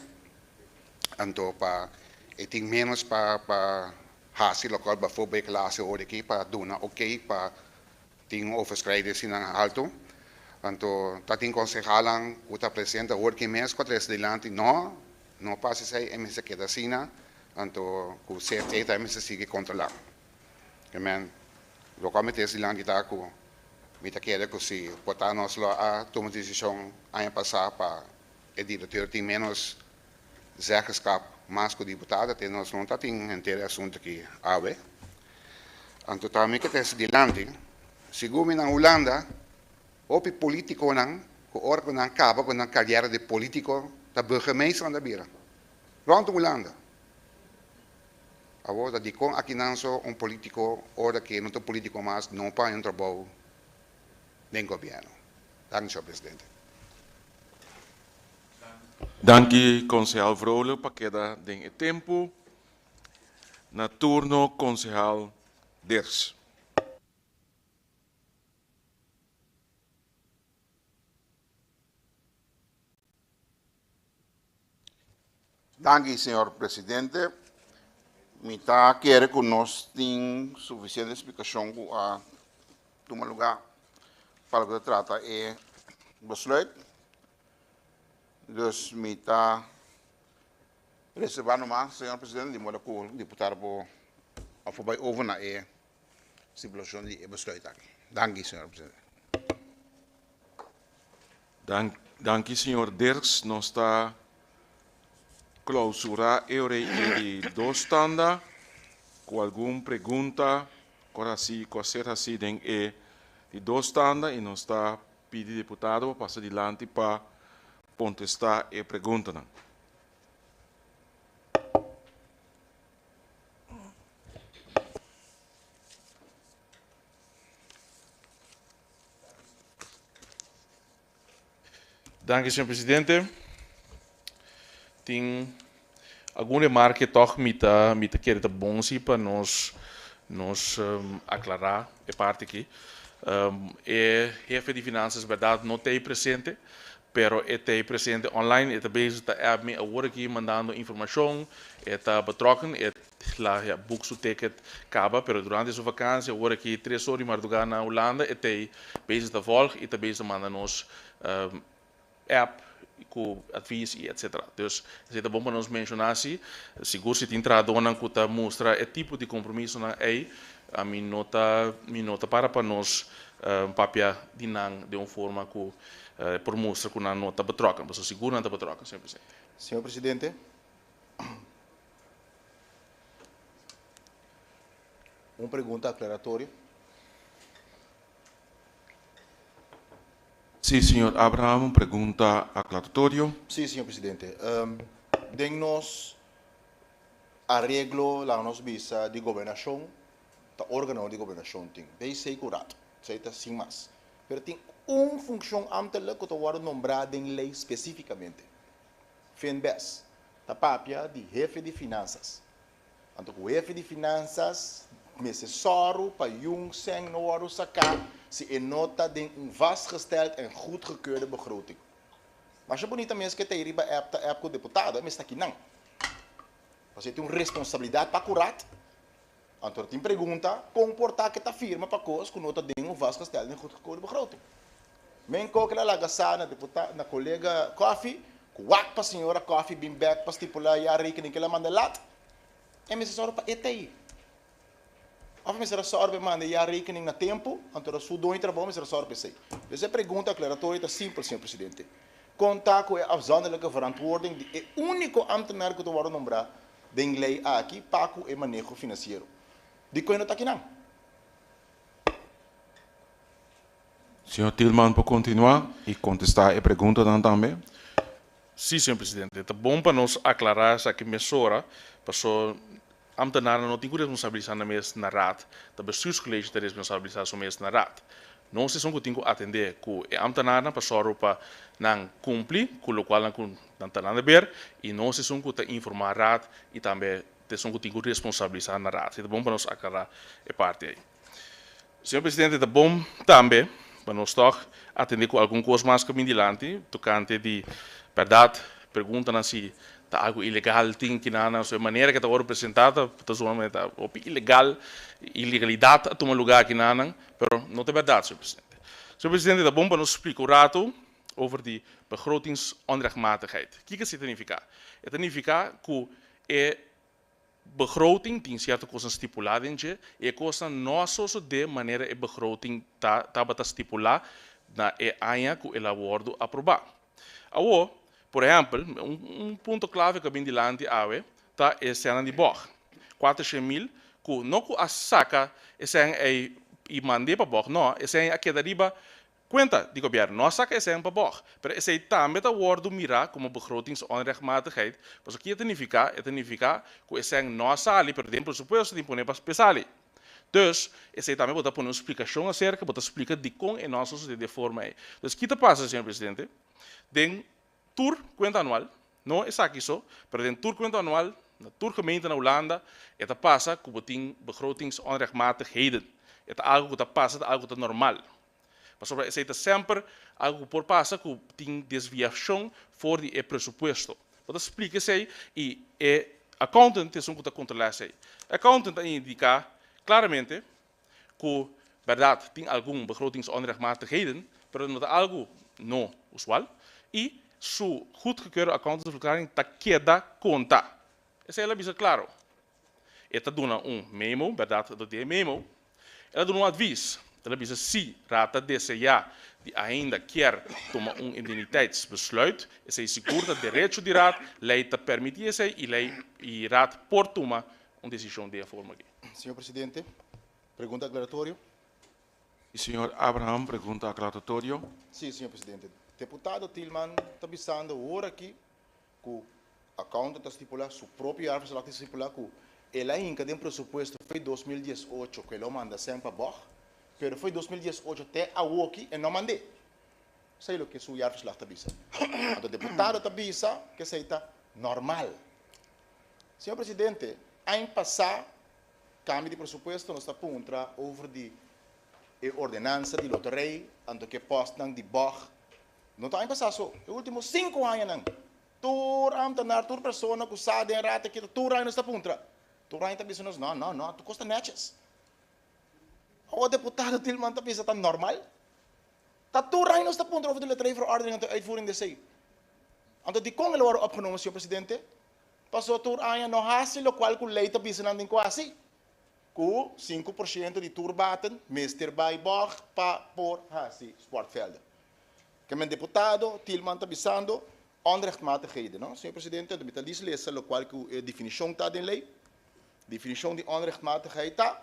Speaker 10: então para e tem menos para hasil local bijvoorbeeld klase hoor ik pa doen oké pa ting overschrijden in een alto anto tating concejalan uta presenta hoor que mes quatro delante no passa sai ms queda sina anto ku CFT também se sigue controlar men localmente esse delante tá ku mita queda ku si botanos lá a toma decisão ano passado para o diretor tem menos zeggenschap mas que o deputado tem nós não tem inteiro assunto aqui ave anto também que tem delante segundo na Holanda opi político não que ora não acaba com a carreira de político da burgemeester da Bira rond Holanda agora de com aqui não só político ora que não tem político mas não para um trabalho nem governo. Dank senhor presidente.
Speaker 1: Danke, concejal Vrolijk, para queda de tempo. Na turno, concejal Dirks.
Speaker 3: Danke, senhor presidente. Mita quer que nós tenhamos suficiente explicação a tomar lugar para que trata é besluit. Dus mita reservando mais, senhor presidente, de modo que o deputado vai over na situação de besluit aqui. Danke, senhor presidente.
Speaker 1: Danke, senhor Dirks. Nós está clausura de dois tanda com alguma pergunta, coisa assim, de dois tanda e nós está pedindo deputado para passar adiante para contestar a pergunta.
Speaker 4: Dank u, senhor presidente. Tem alguma remarca toch met querer de bonsi para nos aclarar a parte aqui. O jefe de finanças, verdade, não tem presente, pero está presente online, está bezig me agora aqui mandando informação, está betrokken, lá boek seu ticket acaba, pero durante sua vacância, agora aqui 3 horas maar na Holanda, está bezig de volg, está bezig manda nos app com advies e etc. Dus é bom para nós mencionar se seguro se tem tradona que tá mostra é tipo de compromisso na a minota para nós papia de nang de uma forma que por mostra que na nota betrokken, mas seguro não tá betrokken, senhor presidente.
Speaker 5: Senhor presidente, uma pergunta aclaratória.
Speaker 1: Sim, senhor Abraham, pergunta aclaratório.
Speaker 5: Sim, senhor presidente. dennos arreglo la nos visa de gobernação, ta órgão de gobernação tem, bem sei curado, sei tá sem mais. Pero tem função ambtelijk que wordt nombrada em lei especificamente. FENBES, ta papia de jefe de finanças. Então, o jefe de finanças, necessário para sen no worden sacar, se nota de vastgesteld en goedgekeurde begroting. Maar als je bonita mensen que te riba é com deputado, mas está aqui não. Você tem uma responsabilidade para curar. Então, tem pergunta, comportar que está firma para coisas que nota de vastgesteld en goedgekeurde begroting. Men kook la lagasa na deputado, na colega Coffee, kuwak pa senhora Coffee, bimbek pa stipular a rekening que ela manda lá. É necessário para ETI. Of me será só para mandar a rekening na tempo, então o dono trabalho me será só para sei. Essa pergunta aclaratória é simples, senhor presidente. Contar com a afzonderlijke verantwoording de único ambtenaar que eu vou nombrar de lei aqui para o manejo financeiro. De que não está aqui não.
Speaker 1: Senhor Tillman, pode continuar e contestar a pergunta também?
Speaker 4: Sim, senhor presidente. É bom para nós aclarar essa mesura, para ambtenaren não têm responsabilidade na mesa na raad, o bestuurscollege tem responsabilidade na mesa na raad. Nós temos que atender que a ambtenaren para não cumprir com o qual não está ver e nós temos que informar a raad e também temos que ter responsabilidade na raad. É bom para nós aclarar a parte aí. Senhor presidente, é bom também para nós atender com alguma coisa mais que dilante, tocante de verdade, perguntam se está algo ilegal, tem que na maneira que está apresentada, está ilegal, ilegalidade a tomar lugar aqui na, mas não é verdade, senhor presidente. Senhor presidente, é bom para nos explicar o rato over die begrotingsonrechtmatigheid. O que significa? Het significa que a begroting tem certa coisa estipulada em que e coisa não só de maneira a begroting está estipulada na área que ela wordt aprovado. Agora, por exemplo, ponto clave que vem dilante está a cena de borg. 400.000, que não a saca, e mandei para borg, não, é que deriva conta de governo, não saca esse para borg. Mas esse também está word mirar como begrotingsonrechtmatigheid, mas o que significa que esse não sale, por exemplo, suposto de impor para pesali. Dus, esse também pode pôr uma explicação acerca, pode explicar de como é nossa de forma aí. Então, o que está passando, senhor presidente? Den tour conta anual, não é aqui só, mas den tour conta anual, na tour gemeente na Holanda, het passa que botin begrotingsonrechtmatigheden. Het algo que está passa, algo que está normal. Mas sobre esse é sempre algo por passa que tem desviação fora de presupuesto. Pode explicar isso aí e accountant tem que controlar isso aí. Accountant indica claramente que verdade tem algum begrotingsonrechtmatigheden, mas não é algo não usual. E sua goedgekeurde accountantsverklaring está queda conta. Isso é bem claro. Ela dá memo, verdade, do memo. Ela dá advies. Ela diz se rata desejar de ainda quer tomar indemniteitsbesluit, esse segura direito de raad, lei te permitir isso e lei e raad por tomar uma decisão de forma aqui.
Speaker 5: Senhor presidente, pergunta aclaratória.
Speaker 1: E senhor Abraham, pergunta aclaratória.
Speaker 5: Sim, senhor presidente. Deputado Tillman está avisando agora aqui que o accountant está estipulando, sua própria árvore está estipulando que ela ainda tem presupuesto foi 2018 que ela manda sempre para baixo, mas foi 2018 até a aqui e não mandei. Sei o que sua árvore está avisando. O deputado está avisando que isso está normal. Senhor presidente, em passar cambio de presupuesto, nós estamos contra over de ordenança de loteria, ando que postam de baixo. Não está em passar só. Os últimos 5 anos, não. Tur ambtenaar, tur persona que sabe em rata que tur ainda está contra. Tur ainda está pensando, não, tu custa netes. O deputado Tillman está pensando, está normal? Está tur ainda está contra over de letra voor ordening en uitvoering de zee. Então, de como ele wordt opgenomen, senhor presidente? Passou tur ainda não hace, lo qual que lei está pensando em quase. Com 5% de turbaten, meester bij borg, pa por hace sportvelden. Que mijn deputado Tillman está avisando onrechtmatigheden. No? Senhor presidente, de metalies lezen, lo qual que a definição está in lei. Definição de onrechtmatigheid está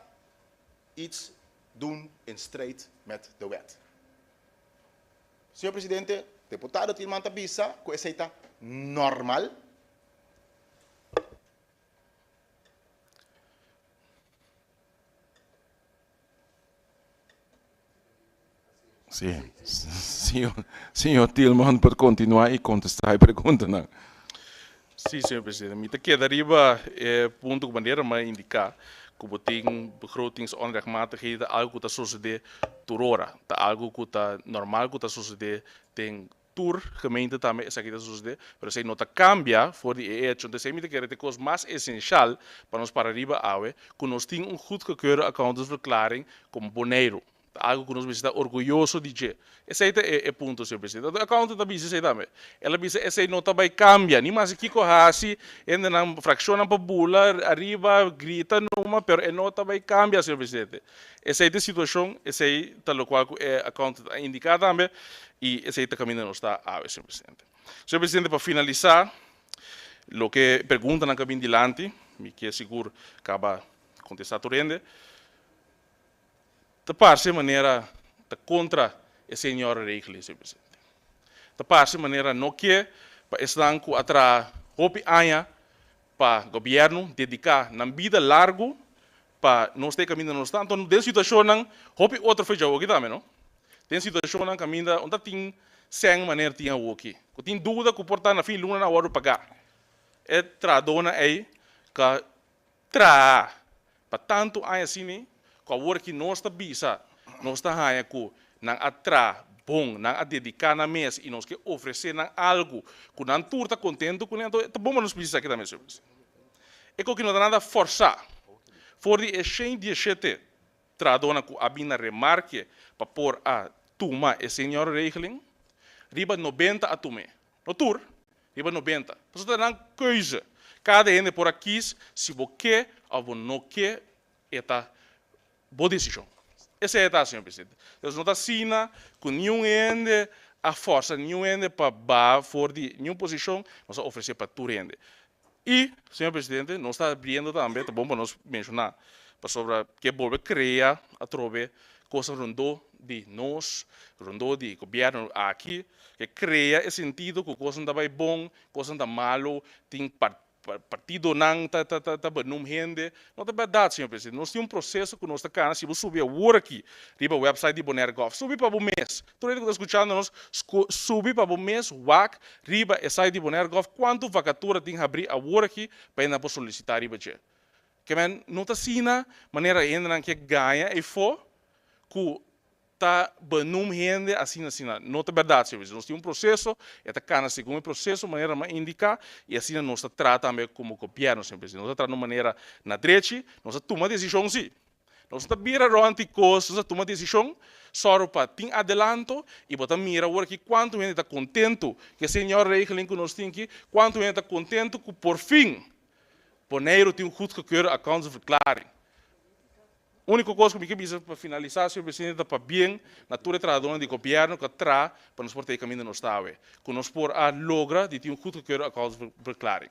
Speaker 5: iets doen in strijd met de wet. Senhor presidente, deputado Tillman está avisando que isso está normal.
Speaker 1: Sim. Senhor Tillman, pode continuar e contestar a pergunta, não?
Speaker 4: Sim, senhor presidente. Me queda arriba ponto de maneira maar indicar que tem begrotingsonrechtmatigheden, algo que está suceder por hora, algo que está normal que está suceder tem tour gemeente também essa que está suceder, mas se nota cambia for die hecho, então se me que é coisa mais essencial para nós para arriba awe, que nós tem goedgekeurde accountantsverklaring como Bonaire. Algo que nós precisamos estar orgulhoso de dizer. Esse é o ponto, senhor presidente. O accountant também diz também. Ela diz esse não também cambia. Nem mais que corrasi, ainda não fracciona para bula, arriba, grita numa, mas não também cambia, senhor presidente. Essa é a situação, esse é tal qual o accountant indica também, e esse é o caminho que nós está a senhor presidente. Senhor presidente, para finalizar, o que pergunta na cabine delante, me que é seguro acaba contestar turende. De parte maneira de contra a senhora regra, senhor presidente. De parte maneira não que para estar com atrás hopi aia para o governo dedicar na vida largo para nós ter caminho nós tanto então tem situação não hopi outra fecha o que também não tem situação não caminho onde tem sem maneira tinha o que tem dúvida que portar na fim luna na hora pagar é tradona aí que para tanto aia assim com a hora que nós está bisa, nós está aí com não atra bom, não a dedicar na mesa e nós que oferecer não algo, que não tu está contente com então é bom nós precisa aqui também senhor. É que não dá nada forçar, for de cheio de sete, tradona com a bina remarque para pôr a tuma e senhor regeling, riba 90 a tume, no tour, riba 90, então está dando coisa, cada ende por aqui se você ou não quer eta boa decisão. Essa é a senhor presidente. Então, não está sina com nenhum ende a força, nenhum ende para bar for de nenhuma posição, nós oferecer para tu ende. E, senhor presidente, nós está abrindo também, tá bom para nós mencionar, para sobre que volve criar a trove coisas rondou de nós, rondou de governo aqui, que cria esse sentido que coisas não vai bom, coisas não malo, tem partido não está benum gente, não é verdade, senhor presidente. Nós temos processo que nós estamos se você subir agora aqui, riba o website de Bonaire Golf, subir para o mês. Todo mundo que está escutando nós, subir para o mês, WAC, riba o site de Bonaire Golf, quanto vacatura tem que abrir agora aqui para ainda para solicitar riba de. Que não está sina maneira ainda que ganha e for que tá benum gente assim não é verdade, senhor presidente. Nós temos processo, esta cana segundo o processo, maneira mais indicar e assim nós trata também como governo, senhor presidente. Nós trata de maneira na direita, nós toma decisão sim. Nós está vira anticos, nós toma decisão só para ter adelanto e botar mira agora que quanto gente está contento que o senhor regeling que nós temos aqui, quanto gente está contento que por fim Bonaire tem goedgekeurde accountantsverklaring. A única coisa que me quer para finalizar, senhor presidente, para bem, na tua tradona de governo que traz para nos portar caminho no estado, que nos por a logra de ter goedgekeurde accountantsverklaring.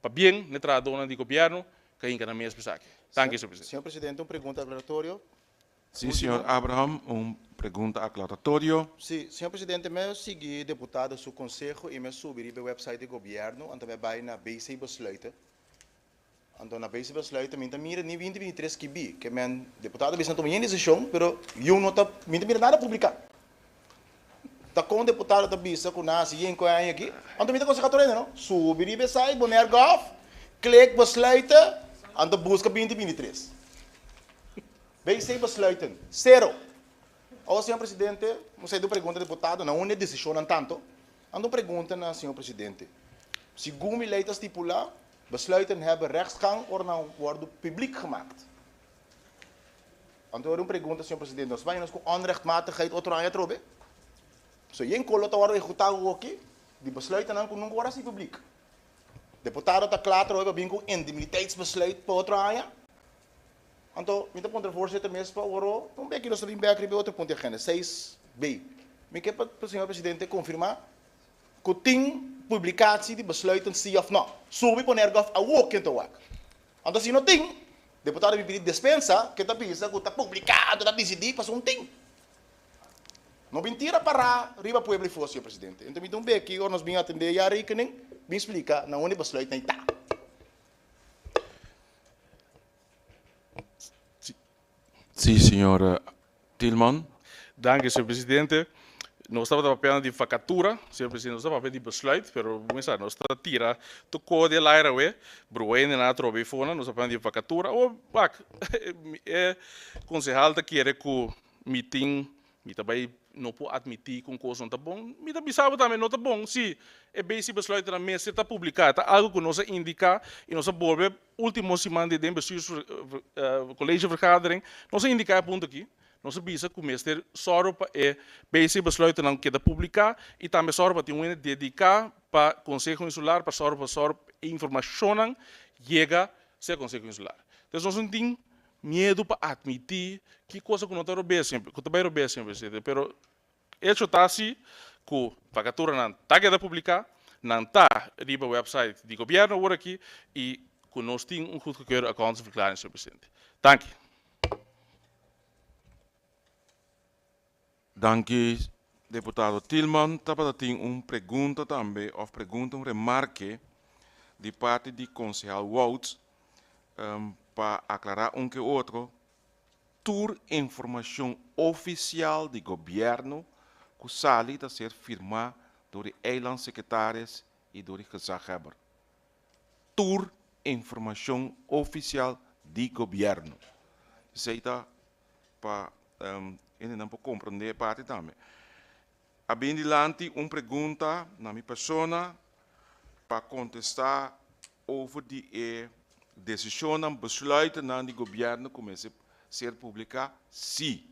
Speaker 4: Para bem, na tradona de governo que ainda na minha pesquisa. Dank u, senhor presidente.
Speaker 5: Senhor presidente, uma pergunta aclaratória.
Speaker 1: Sim, senhor Abraham, uma pergunta aclaratória.
Speaker 5: Sim, senhor presidente, eu segui deputado do conselho e eu subi o website do governo, então eu vai na BC besluiten. Então, na base besluit, minta mira ni 2023 que bi, que men deputado bisa tomar uma decisão, pero eu não tá minta mira nada publicar. Tá com deputado da bisa com nasi em coisa aqui, então minta coisa catorena, não? Subir e besai, Bonaire Golf, click besluit, então busca 2023. Base besluiten, zero. O senhor presidente, você deu pergunta deputado, não uma decisão não tanto, então pergunta na senhor presidente, segundo a lei estipula besluiten hebben rechtsgang worden publiek gemaakt. Antwoord een pergunta, senhor presidente. Nós vamos com onrechtmatigheid outra área trobe. So yen kolota waro executado aqui, die besluiten não nunca word assim publiek. Deputado está claro trobe bem com indemniteitsbesluit para outra área. Então, me ponto voorzitter mesmo para waro, um beque nós também beque outro ponto de agenda 6B. Me quer para o senhor presidente confirmar que tem publicatie die besluiten sim of não. Soube Bonaire Golf a walk in to walk. Então se não tem, deputado me pedir dispensa, que está pensando que está publicado, está decidido, passou um tem. Não mentira para riba pueblo e fosse, senhor presidente. Então me dá bem que nós vamos atender a rekening, me explica na onde besluit nem está.
Speaker 1: Sim, senhor Tillman.
Speaker 4: Dank, senhor presidente. Nós estamos papel de vacatura, senhor presidente, nós estamos papel de besluit, pero nós estamos tira to code lá era we, bruene na trobe fona, nós estamos de vacatura. O bak, concejal da querer que o meeting, me também não pode admitir com coisa não tá bom, me também sabe também não tá bom. Se é bem se besluit na mesa está publicado, algo que nós indica e nós volve último semana de bestuurs collegevergadering, nós indica ponto aqui. Nós sabemos que o mestre sorpa é bem besluiten não queda publicar e também sorpa tem um dedicar para Conselho Insular para sorpa informação chega ser Conselho Insular. Então nós não temos medo para admitir que coisa que não está roubando sempre, que está roubando sempre, pero hecho está assim que a vacatura não está queda publicar, não está riba website do governo agora aqui e que nós temos goedgekeurde accountsverklaring, senhor presidente. Dank u.
Speaker 1: Dank u, deputado Tilman. Tapa tem pergunta também, ou pergunta, remarque de parte do concejal Wout para aclarar que outro. Tour informação oficial do governo que sali a ser firmada por os eilandsecretários e por os gezaghebber. Tour informação oficial do governo. Zeita para ele não pode compreender parte também. Abindilante pergunta na minha pessoa para contestar over die decisão, besluiten do governo começa a ser publicado. Sim,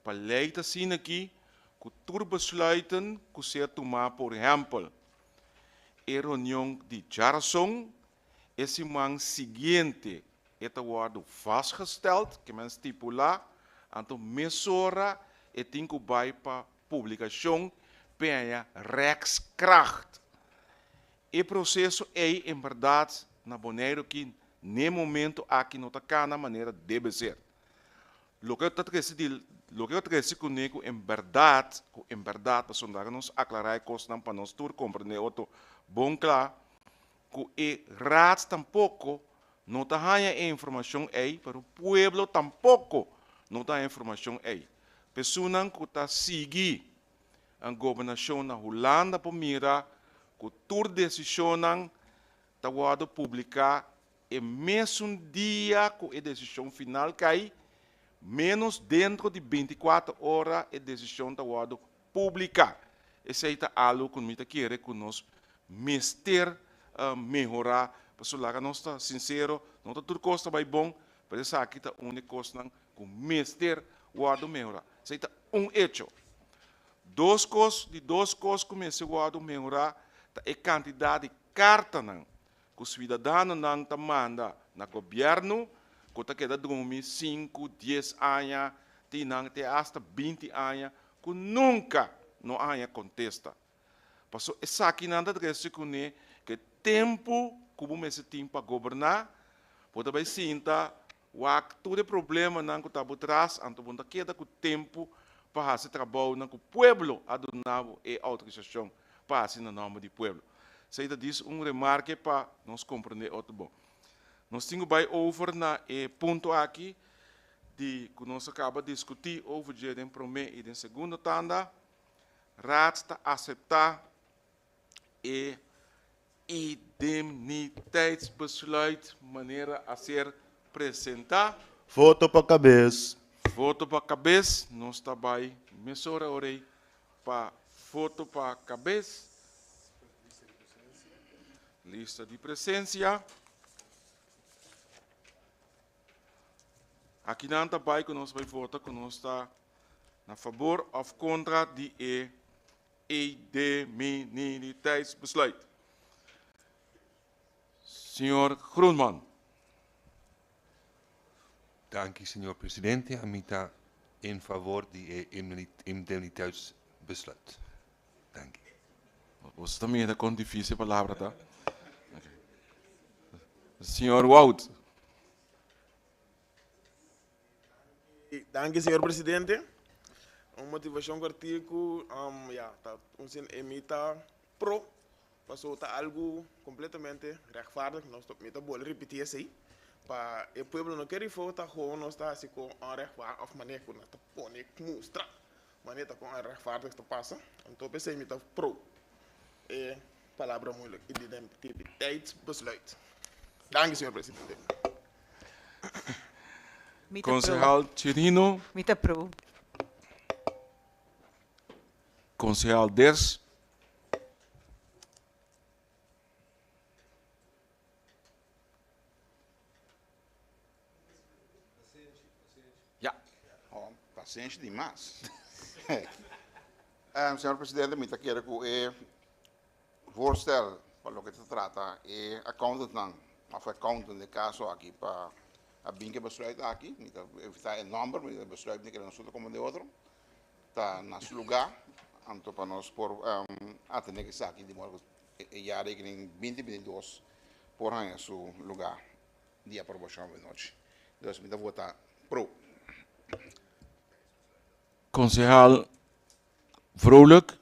Speaker 1: para leite assim aqui, que tudo besluiten que ser tomado, por exemplo, a reunião de Jarason, esse man seguinte, está vastgesteld, que men stipular, então, mesura e tem que vai para publicação para rechtskracht. E processo é, em verdade, na boneiro que, no momento, aqui não está na maneira deve ser. O que eu trouxe comigo, em verdade, para sondar nos aclarar coisas para nós todos compreender outro bom claro, que o RATS tampouco não está a informação aí, para o povo tampouco não dá informação aí. Pessoas que estão seguindo a governação na Holanda, por mira, que toda decisão está publicar e mesmo dia que a decisão final cai, menos dentro de 24 horas a decisão está publicar. Esse é algo que nós queremos que nós melhorar. Pessoal, que nós estamos sinceros, não está tudo coisa vai bom, mas essa aqui está única coisa que o mestre guarda melhorar. Isso é hecho. Duas coisas começam a melhorar é a quantidade de cartas que os cidadãos não mandam no governo, que está queda dormir 5, 10 anos, até hasta 20 anos, que nunca não há contesta. Porque essa aqui não é que tempo que você tem para governar, pode vai sentar todo problema não que está por trás, então você queda com tempo para fazer trabalho não que o povo adunava e autorização para fazer no nome do povo. Seita diz remarque para nós compreender outro bom. Nós temos vai over na ponto aqui de que nós acaba de discutir over de primeira e de segunda tanda, Raad está aceitar e indemniteitsbesluit maneira a ser apresentar.
Speaker 5: Foto para cabeça.
Speaker 1: Foto para cabeça. Nós está vai mesura orei para foto para cabeça. Lista de presença. Aqui não está vai que nós vai votar que nós está a favor ou contra de indemniteitsbesluit. Senhor Groenman.
Speaker 7: Dank u, senhor presidente. A mim está em favor de indemniteitsbesluit. Dank u.
Speaker 1: Você também é com difícil palavra, tá? Okay. Senhor Wout.
Speaker 8: Dank, senhor presidente. Uma motivação que artigo, emita pro, passou tá algo completamente rechtvaardig. Nós estamos vou repetir assim, para o povo não quer votar, gewoon nós está assim com rechtvaardig of maneira que nós está pone mostra. wanneer dat kon rechtvaardig te passen. En toen ben ik met pro. Palabra moeilijk. Identiteitsbesluit. Dank u, senhor presidente.
Speaker 1: Concejal Chirino.
Speaker 9: Mita pro.
Speaker 1: Concejal Ders.
Speaker 3: Oh, paciente demais. Senhor presidente, me quero que voorstel para lo que se trata é accountant não, of accountant de caso aqui para a binke besluit aqui, me evitar o número, me besluit niet que não sou como de outro, tá nas lugar, anto para nós por atender que aqui de modo já rekening 2022 por aí em seu lugar de aprovação de noite. Então, me votar pro.
Speaker 1: Concejal Vrolijk.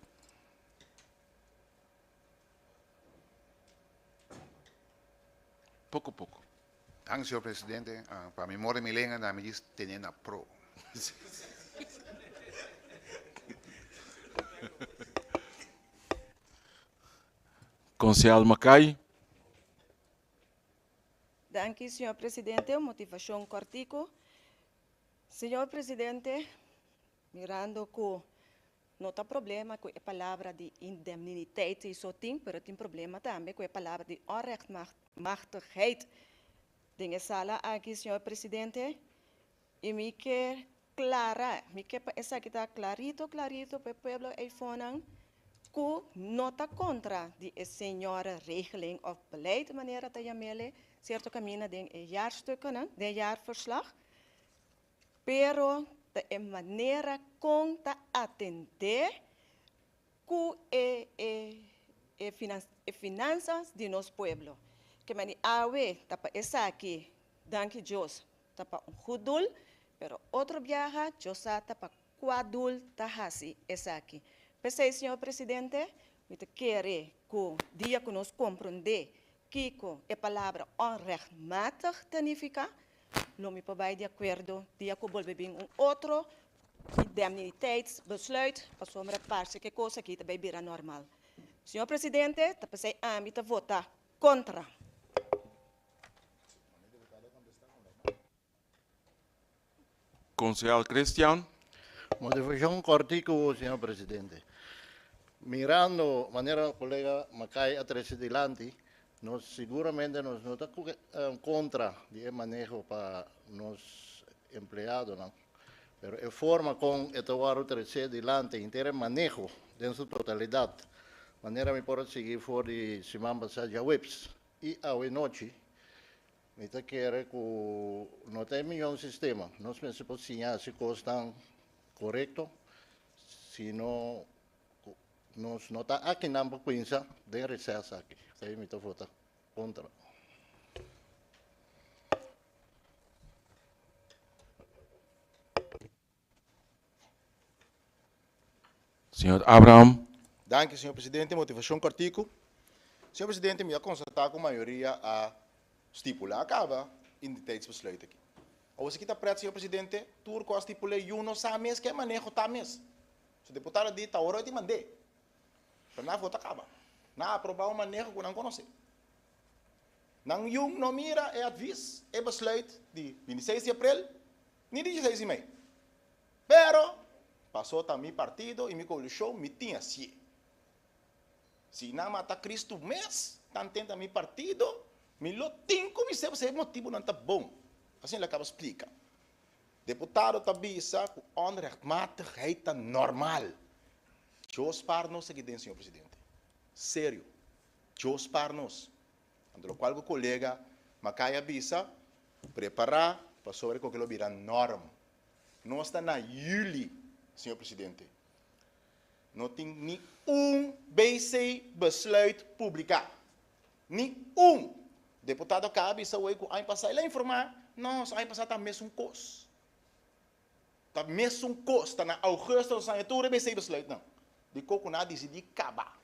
Speaker 1: Pouco.
Speaker 10: Dank, senhor presidente. Para mim, mora milenga, na me diz tenena pro.
Speaker 1: Concejal Macai.
Speaker 6: Dank u, senhor presidente. Motivação cortico. Senhor presidente, mirando que não tem problema com a palavra de indemniteit e só tem, mas tem problema também com a palavra de onrechtmachtigheid. Dinge sala aqui, senhor presidente, e me quer clara, me quer essa que está clarito para o povo eifonan, que não está contra de senhora regeling of beleid, maneira te jamele, certo caminho de jaarstukken, de jaarverslag, pero de maneira com ta atender que finanças de nosso povo. Que mani awe tapa essa aqui, danke Deus, tapa hudul, pero outro viaja, Josa tapa quadul tahasi essa aqui. Pensei, senhor presidente, me te querer que dia que nós compreender que a palavra onrechtmatig significa, não me pode de acordo, dia que volve bem outro indemniteitsbesluit, para sombra parte que coisa aqui também vira normal. Senhor presidente, tá pensei a mim te votar contra.
Speaker 1: Concejal Christian.
Speaker 11: Motivação cortico, senhor presidente. Mirando maneira colega Macai atrás delante, nós seguramente nós não está contra de manejo para nos empregados, não. Pero a forma com este o atrás delante, inteiro manejo em sua totalidade, maneira me pode seguir fora de semana passada webs e a noite. Me te quer que não tem nenhum sistema, nós pensamos que se costam correto, se não nos não está aqui na Coinsa, de recesso aqui, aí me te vota contra.
Speaker 1: Senhor Abraham.
Speaker 5: Dank u, senhor presidente. Motivação cortico. Senhor presidente, me constatar com a maioria a estipular acaba identiteitsbesluit aqui. Ou se kita preto, senhor presidente, turco a estipular não sabe mesmo que é manejo tá mesmo. Se o deputado diz, tá hora de mandar. Para não votar acaba. Não aprovar o manejo que não conhece. Não yung não mira é advies, é besluit de 26 de abril, nem 16 de maio. Pero passou também partido e me coalição me tinha assim. Se não mata Cristo mês, tanto tenta meu partido, me lo tinco me se motivo não tá bom. Assim ele acaba explica. Deputado também sabe que onrechtmatigheid tá normal. Deus para nós aqui dentro, senhor presidente. Sério. Deus para nós. Ando qual o colega Macai avisa preparar para sobre o que lo virá norma. Nós está na juli, senhor presidente. Não tem nenhum BC besluit publicar. Nenhum. Deputado cabe isso hoje que aí passar ele informar. Nós aí passar tá mesmo coisa. Tá mesmo coisa. Tá na augusto sa etura BC besluit não. De coco nada decidir acabar.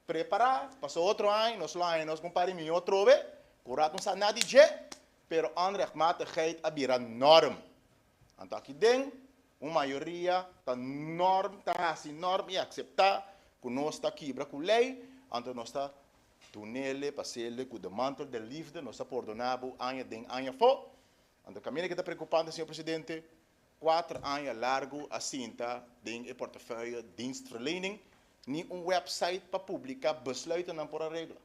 Speaker 5: Preparar, passou outro ano, nós comparamos outro vez, curado não sabe nada de jeito, pero onrechtmatigheid abira norm. Então aqui dentro, uma maioria tá norma, tá assim, norma e aceitar que nós está quebra com lei, então nós está tunele, passele, com o manto de livre, nós está perdonado, anha den anha fo. Então, o caminho que está preocupante, senhor presidente, 4 anos largo, assim, tá, tem o portfólio, dienstverlening, nem website para publicar, besluiten não por a regra.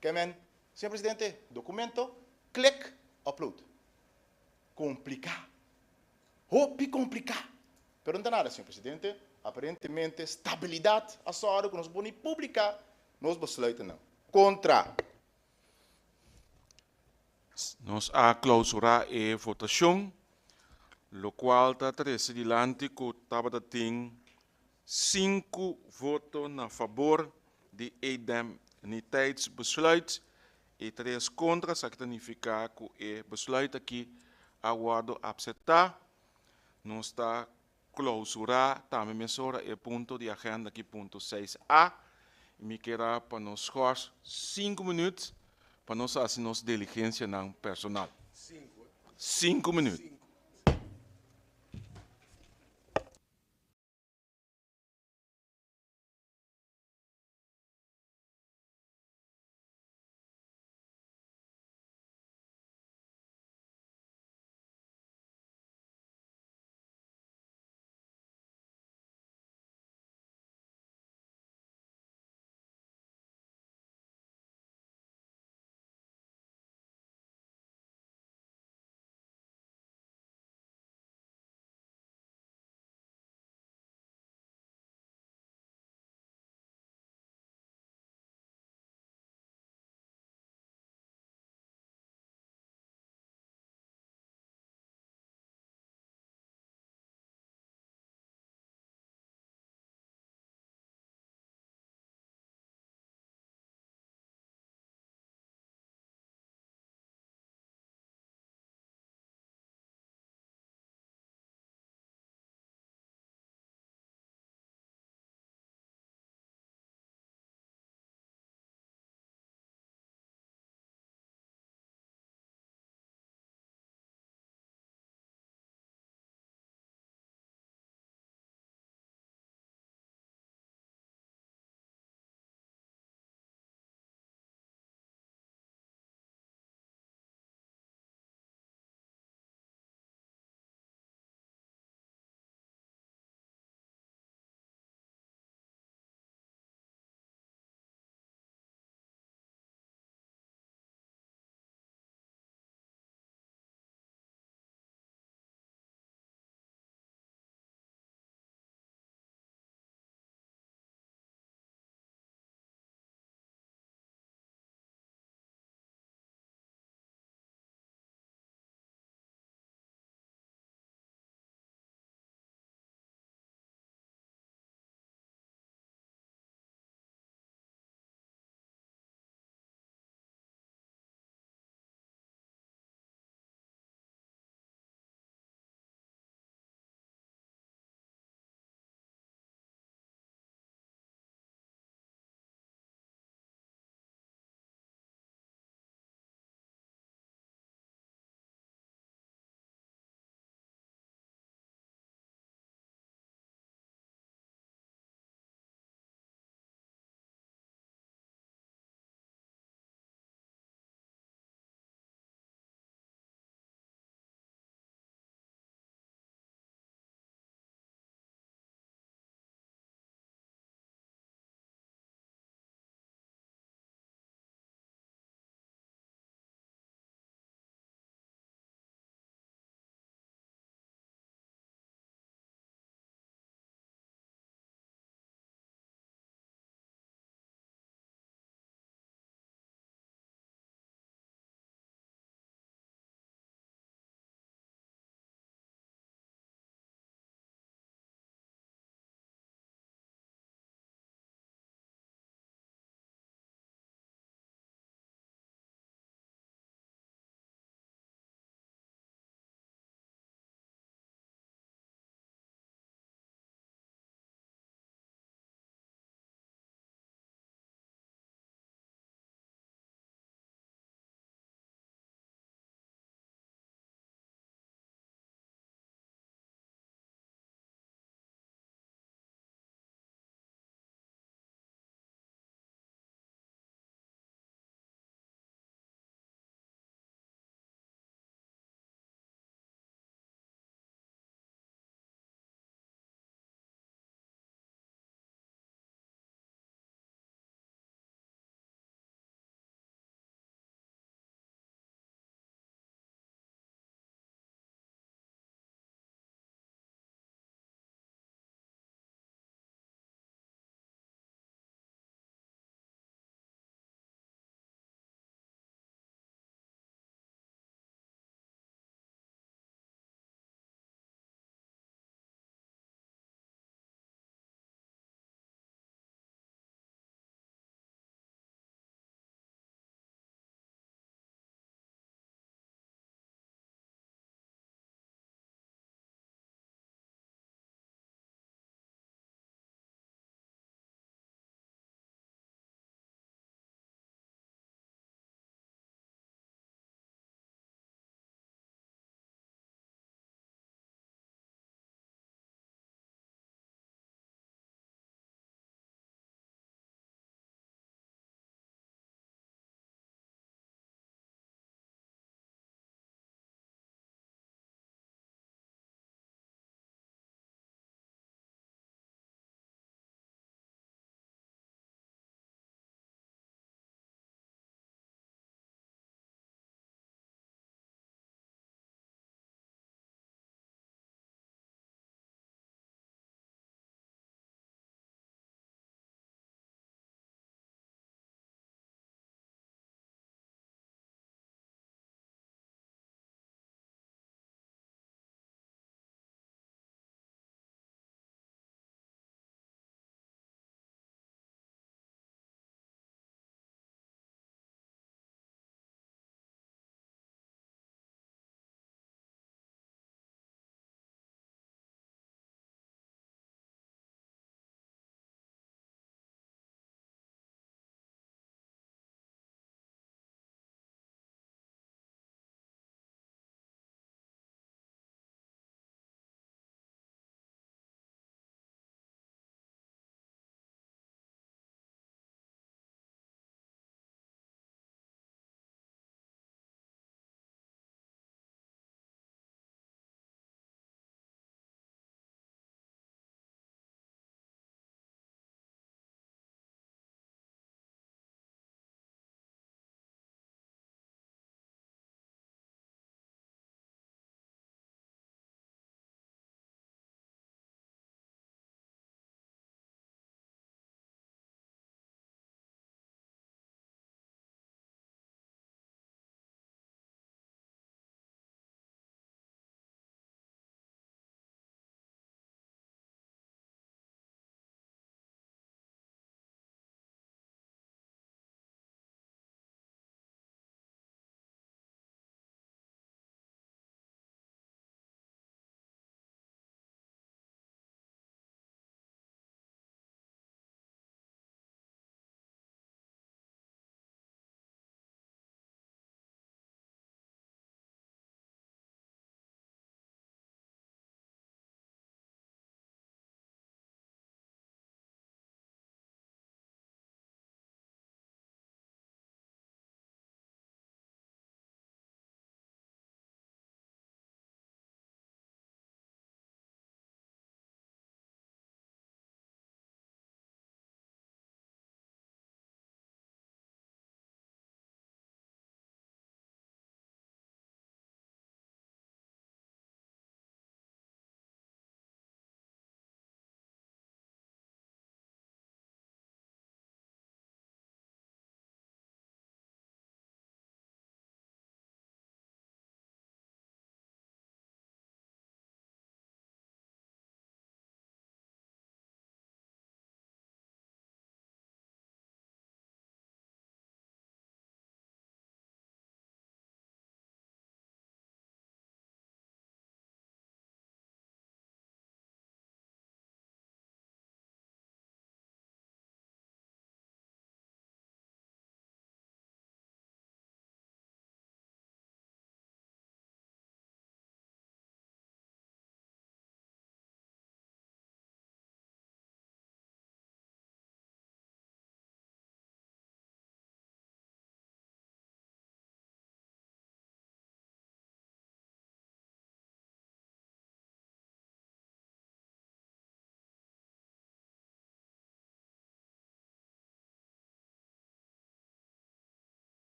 Speaker 5: Kemen, senhor presidente, documento, clique, upload. Complicar. Hope complicar. Pero não nada, senhor presidente. Aparentemente, estabilidade, a sua hora que nós vamos publicar, nós besluiten não. Contra.
Speaker 1: Nós a clausurar a votação, lo qual está adelante que estava tem 5 votos a favor de indemniteitsbesluit e 3 contra, isso significa que o besluit aqui aguardo aceitar. Nós está clausurar também mesura o ponto de agenda aqui, ponto 6A. E me quero para nós 5 minutos para nós fazer nossa diligência não personal. 5 minutos.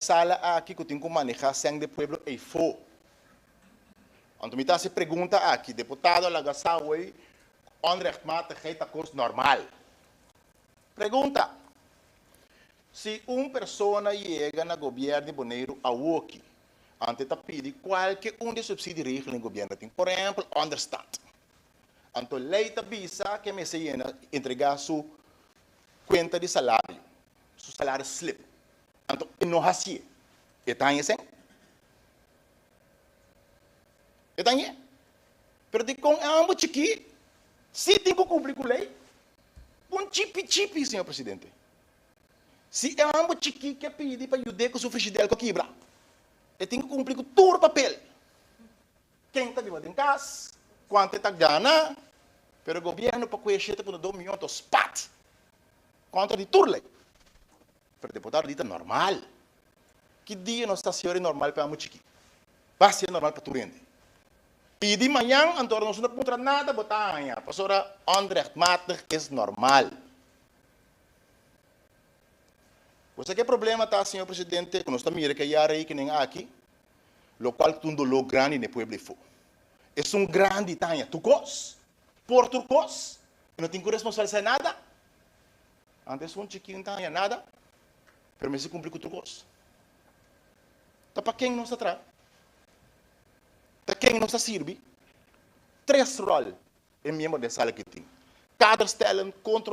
Speaker 5: sala aqui que eu tenho que manejar sem de pueblo e fo. Então me se pergunta aqui, deputado Lagasawa, onrechtmatigheid is normal. Pergunta, se pessoa chega no governo de Bonaire a Woki, antes de pedir qualquer de subsídio regel no governo, por exemplo, understand. Então, lei visa que me se entregar sua conta de salário, seu salário slip. Então, não é assim. Está assim? Está aí? Pero de com ambos chiqui, se tem que cumprir com a lei, chipi, senhor presidente. Se é ambos chiqui que pede para ajudar com o frigideiro que quebra, ele tem que cumprir com todo o papel. Quem está vivendo em casa, quanto está ganhando, pero o governo para conhecer por 2 milhões de spat, contra de tudo lei. Pero o deputado diz normal. Que dia não está sendo normal para ambos chiqui? Vai ser normal para todo mundo. E de manhã, então, não se encontra nada, botar amanhã. Pastora, onrechtmatig é normal. Você que problema está, senhor presidente, que nós estamos mirando que já aí que nem aqui, o qual é um dolor grande no povo. É um grande tanha. Turcos, por turcos, não tem que responsabilizar nada. Antes um chiquinho não tanha nada, mas se cumprir com turcos. Então, para quem não está atrás? Para quem não está sirve? 3 roles em membro da sala que tem. Cada stellen contra